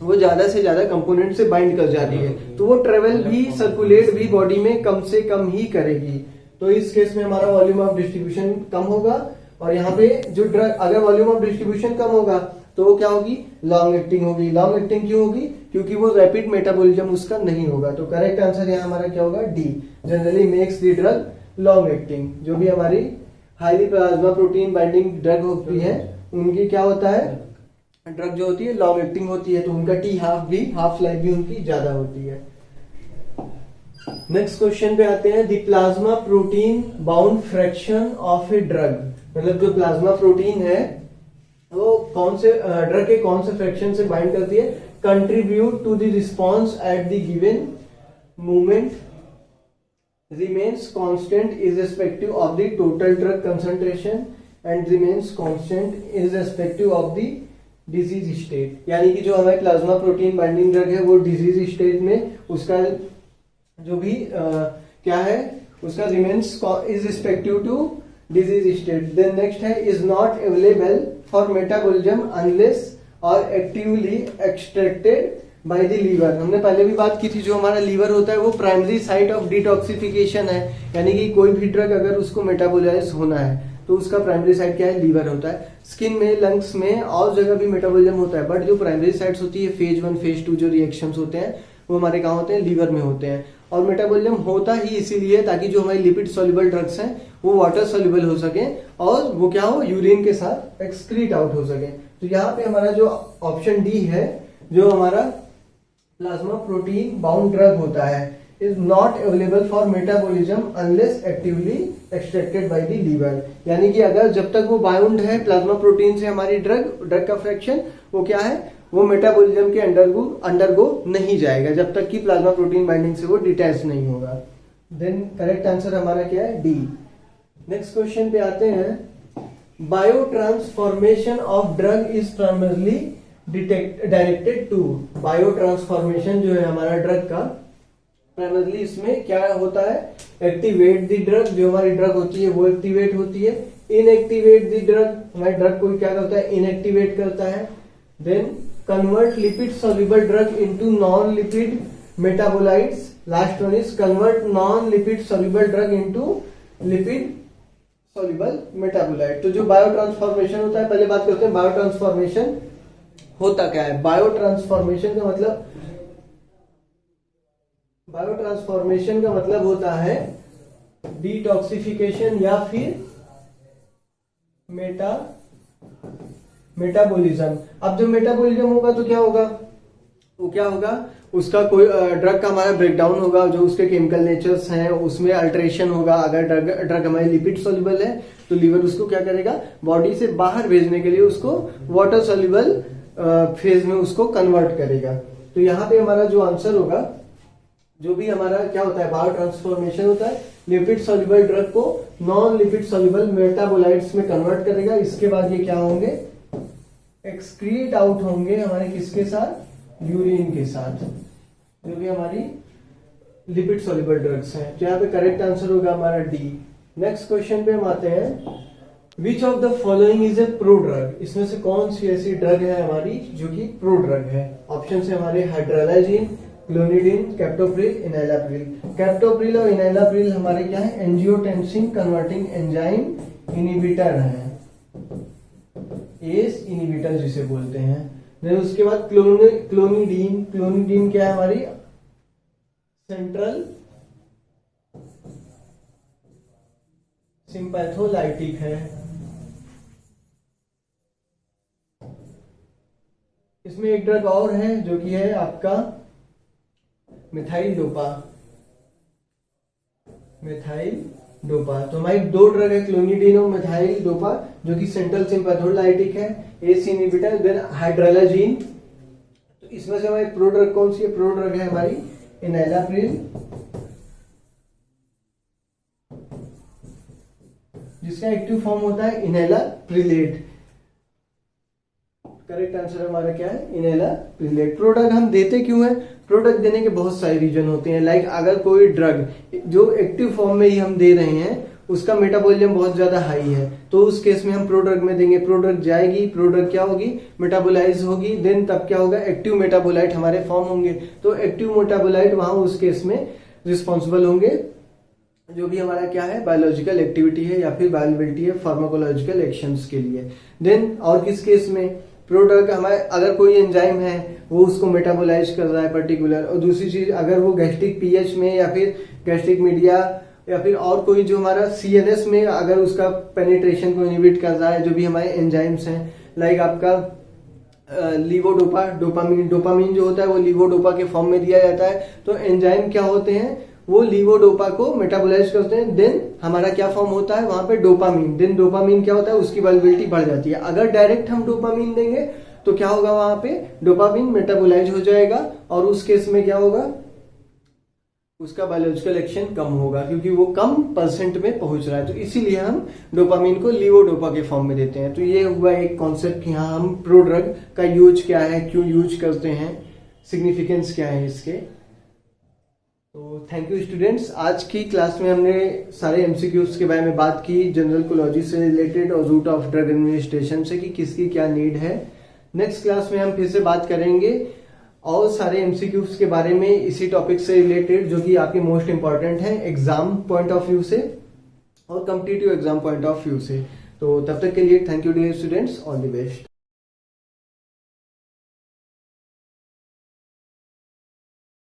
S1: वो ज्यादा से ज्यादा कंपोनेंट से बाइंड कर जाती है, तो वो ट्रेवल भी, सर्कुलेट भी बॉडी में कम से कम ही करेगी। तो इस केस में हमारा वॉल्यूम ऑफ डिस्ट्रीब्यूशन कम होगा। और यहाँ पे जो ड्रग, अगर वॉल्यूम ऑफ डिस्ट्रीब्यूशन कम होगा तो वो क्या होगी, लॉन्ग एक्टिंग होगी। लॉन्ग एक्टिंग क्यों होगी, क्योंकि वो रैपिड मेटाबॉलिज्म उसका नहीं होगा। तो करेक्ट आंसर यहाँ हमारा क्या होगा, D, generally makes the drug long acting. जो भी हमारी highly plasma protein binding drug होती है उनकी क्या होता है, ड्रग जो होती है लॉन्ग एक्टिंग होती है, तो उनका हाफ लाइफ भी उनकी ज्यादा होती है। नेक्स्ट क्वेश्चन पे आते हैं, the plasma protein bound fraction of a drug, मतलब जो प्लाज्मा प्रोटीन है वो कौन से ड्रग के कौन से फ्रैक्शन से बाइंड करती है, contribute to the response at the given movement remains constant irrespective of the total drug concentration and remains constant irrespective of the disease state। यानी कि जो हमारे प्लाज्मा प्रोटीन बाइंडिंग ड्रग है वो डिजीज स्टेट में उसका जो भी क्या है उसका remains irrespective to disease state. Then next है, is not available for metabolism unless और actively extracted by the liver. हमने पहले भी बात की थी, जो हमारा लीवर होता है वो प्राइमरी साइट ऑफ डिटॉक्सिफिकेशन है, यानी कि कोई भी ड्रग अगर उसको मेटाबोलाइज होना है तो उसका प्राइमरी साइट क्या है, लीवर होता है। स्किन में, लंग्स में और जगह भी मेटाबॉलिज्म होता है, बट जो प्राइमरी साइट्स होती है फेज 1 फेज 2 जो रिएक्शंस होते हैं वो हमारे कहाँ होते हैं, लीवर में होते हैं। और मेटाबॉलिज्म होता ही इसीलिए ताकि जो हमारी लिपिड सॉल्युबल ड्रग्स हैं वो वाटर सॉल्युबल हो सके और वो क्या हो, यूरिन के साथ एक्सक्रीट आउट हो सके। तो यहाँ पे हमारा जो ऑप्शन डी है, जो हमारा प्लाज्मा प्रोटीन बाउंड ड्रग होता है, is not available for metabolism unless actively extracted by the liver. यानी कि अगर जब तक वो बाउंड है प्लाज्मा प्रोटीन से हमारी ड्रग का फ्रैक्शन वो क्या है, वो मेटाबॉलिज्म के अंडरगो नहीं जाएगा जब तक कि प्लाज्मा प्रोटीन बाइंडिंग से वो डिटैच नहीं होगा। देन करेक्ट आंसर हमारा क्या है, डी। नेक्स्ट क्वेश्चन पे आते हैं, biotransformation of drug is primarily directed to. Biotransformation जो है हमारा ड्रग का, प्राइमरली इसमें क्या होता है, एक्टिवेट द ड्रग, जो हमारी ड्रग होती है वो एक्टिवेट होती है। इनएक्टिवेट द ड्रग, हमारे ड्रग को क्या करता है, इनएक्टिवेट करता है। Then convert lipid soluble drug into non lipid metabolites. Last one is convert non lipid soluble drug into lipid soluble metabolite. तो जो बायो ट्रांसफॉर्मेशन होता है, पहले बात करते हैं बायो ट्रांसफॉर्मेशन होता क्या है। बायो ट्रांसफॉर्मेशन का मतलब होता है डिटॉक्सिफिकेशन या फिर मेटाबॉलिज्म। अब जब मेटाबॉलिज्म होगा तो क्या होगा, वो क्या होगा, उसका कोई ड्रग का हमारा ब्रेकडाउन होगा, जो उसके केमिकल नेचर्स हैं उसमें अल्टरेशन होगा। अगर ड्रग हमारी लिपिड सॉल्युबल है तो लीवर उसको क्या करेगा, बॉडी से बाहर भेजने के लिए उसको वाटर सॉल्युबल फेज में उसको कन्वर्ट करेगा। तो यहाँ पे हमारा जो आंसर होगा, जो भी हमारा क्या होता है, बायो ट्रांसफॉर्मेशन होता है, लिपिड सॉल्युबल ड्रग को नॉन लिपिड सॉल्युबल मेटाबोलाइट्स में कन्वर्ट करेगा। इसके बाद ये क्या होंगे, एक्सक्रीट आउट होंगे हमारे किसके साथ, यूरिन के साथ, जो भी हमारी लिपिड सॉल्युबल ड्रग्स हैं। तो यहाँ पे करेक्ट आंसर होगा हमारा डी। नेक्स्ट क्वेश्चन पे हम आते हैं, which of the following is A pro drug. इसमें से कौन सी ऐसी ड्रग है हमारी जो कि प्रो ड्रग है। ऑप्शन है हमारे हाइड्रोलाइजिन, क्लोनिडीन, कैप्टोप्रिल, इनाइलाप्रिल। कैप्टोप्रिल और इनाइलाप्रिल हमारे क्या है, एंजियोटेंसिन कन्वर्टिंग एंजाइम इनिबिटर है, एस इनिबिटर जिसे बोलते हैं। देन उसके बाद क्लोनिडीन क्या है हमारी, सेंट्रल सिंपैथोलाइटिक है। इसमें एक ड्रग और है जो कि है आपका मिथाइल डोपा। तो हमारी दो ड्रग है, क्लोनिडीन और मिथाइल डोपा, जो कि सेंट्रल सिंपैथोलाइटिक है, एस इनहिबिटर। Then hydralazine. तो इसमें से हमारी प्रो ड्रग कौन सी है, प्रो ड्रग है हमारी इनाइलाप्रिल, जिसका एक्टिव फॉर्म होता है इनाइलाप्रिलेट। करेक्ट आंसर हमारा क्या है, इनाइलाप्रिलेट। प्रोडक्ट हम देते क्यों है, प्रोडक्ट देने के बहुत सारे रीजन होते हैं। लाइक अगर कोई ड्रग जो एक्टिव फॉर्म में ही हम दे रहे हैं उसका मेटाबॉलिज्म बहुत ज्यादा हाई है, तो उस केस में हम प्रोडक्ट में देंगे। प्रोडक्ट जाएगी, प्रोडक्ट क्या होगी, मेटाबोलाइज होगी। देन तब क्या होगा, एक्टिव मेटाबोलाइट हमारे फॉर्म होंगे। तो एक्टिव मेटाबोलाइट वहां उस केस में रिस्पॉन्सिबल होंगे, जो भी हमारा क्या है, बायोलॉजिकल एक्टिविटी है या फिर बायोबिलिटी है फार्माकोलॉजिकल एक्शंस के लिए। देन और किस केस में, प्रोडक्ट हमारे अगर कोई एंजाइम है वो उसको मेटाबोलाइज कर रहा है पर्टिकुलर। और दूसरी चीज, अगर वो गैस्ट्रिक पीएच में या फिर गैस्ट्रिक मीडिया या फिर और कोई जो हमारा सीएनएस में अगर उसका पेनिट्रेशन को इनहिबिट कर रहा है, जो भी हमारे एंजाइम्स हैं, लाइक आपका लीवोडोपा, डोपामीन जो होता है वो लीवोडोपा के फॉर्म में दिया जाता है। तो एंजाइम क्या होते हैं, वो लीवोडोपा को मेटाबोलाइज करते हैं, देन हमारा क्या फॉर्म होता है वहां पे डोपामीन, देन डोपामीन क्या होता है उसकी अवेलेबिलिटी बढ़ जाती है। अगर डायरेक्ट हम डोपामीन देंगे तो क्या होगा, वहां पे डोपामीन मेटाबोलाइज हो जाएगा और उस केस में क्या होगा, उसका बायोलॉजिकल एक्शन कम होगा क्योंकि वो कम परसेंट में पहुंच रहा है। तो इसीलिए हम डोपामीन को लीवोडोपा के फॉर्म में देते हैं। तो ये हुआ एक कॉन्सेप्ट कि हाँ हम प्रोड्रग का यूज क्या है, क्यों यूज करते हैं, सिग्निफिकेंस क्या है इसके। तो थैंक यू स्टूडेंट्स, आज की क्लास में हमने सारे एमसीक्यूज के बारे में बात की, जनरल कोलॉजी से रिलेटेड और रूट ऑफ ड्रग एडमिनिस्ट्रेशन से कि किसकी क्या नीड है। नेक्स्ट क्लास में हम फिर से बात करेंगे और सारे एमसीक्यूज के बारे में इसी टॉपिक से रिलेटेड जो कि आपके मोस्ट इंपॉर्टेंट है एग्जाम पॉइंट ऑफ व्यू से और competitive exam point of view से। तो तब तक के लिए thank you dear students, all the best.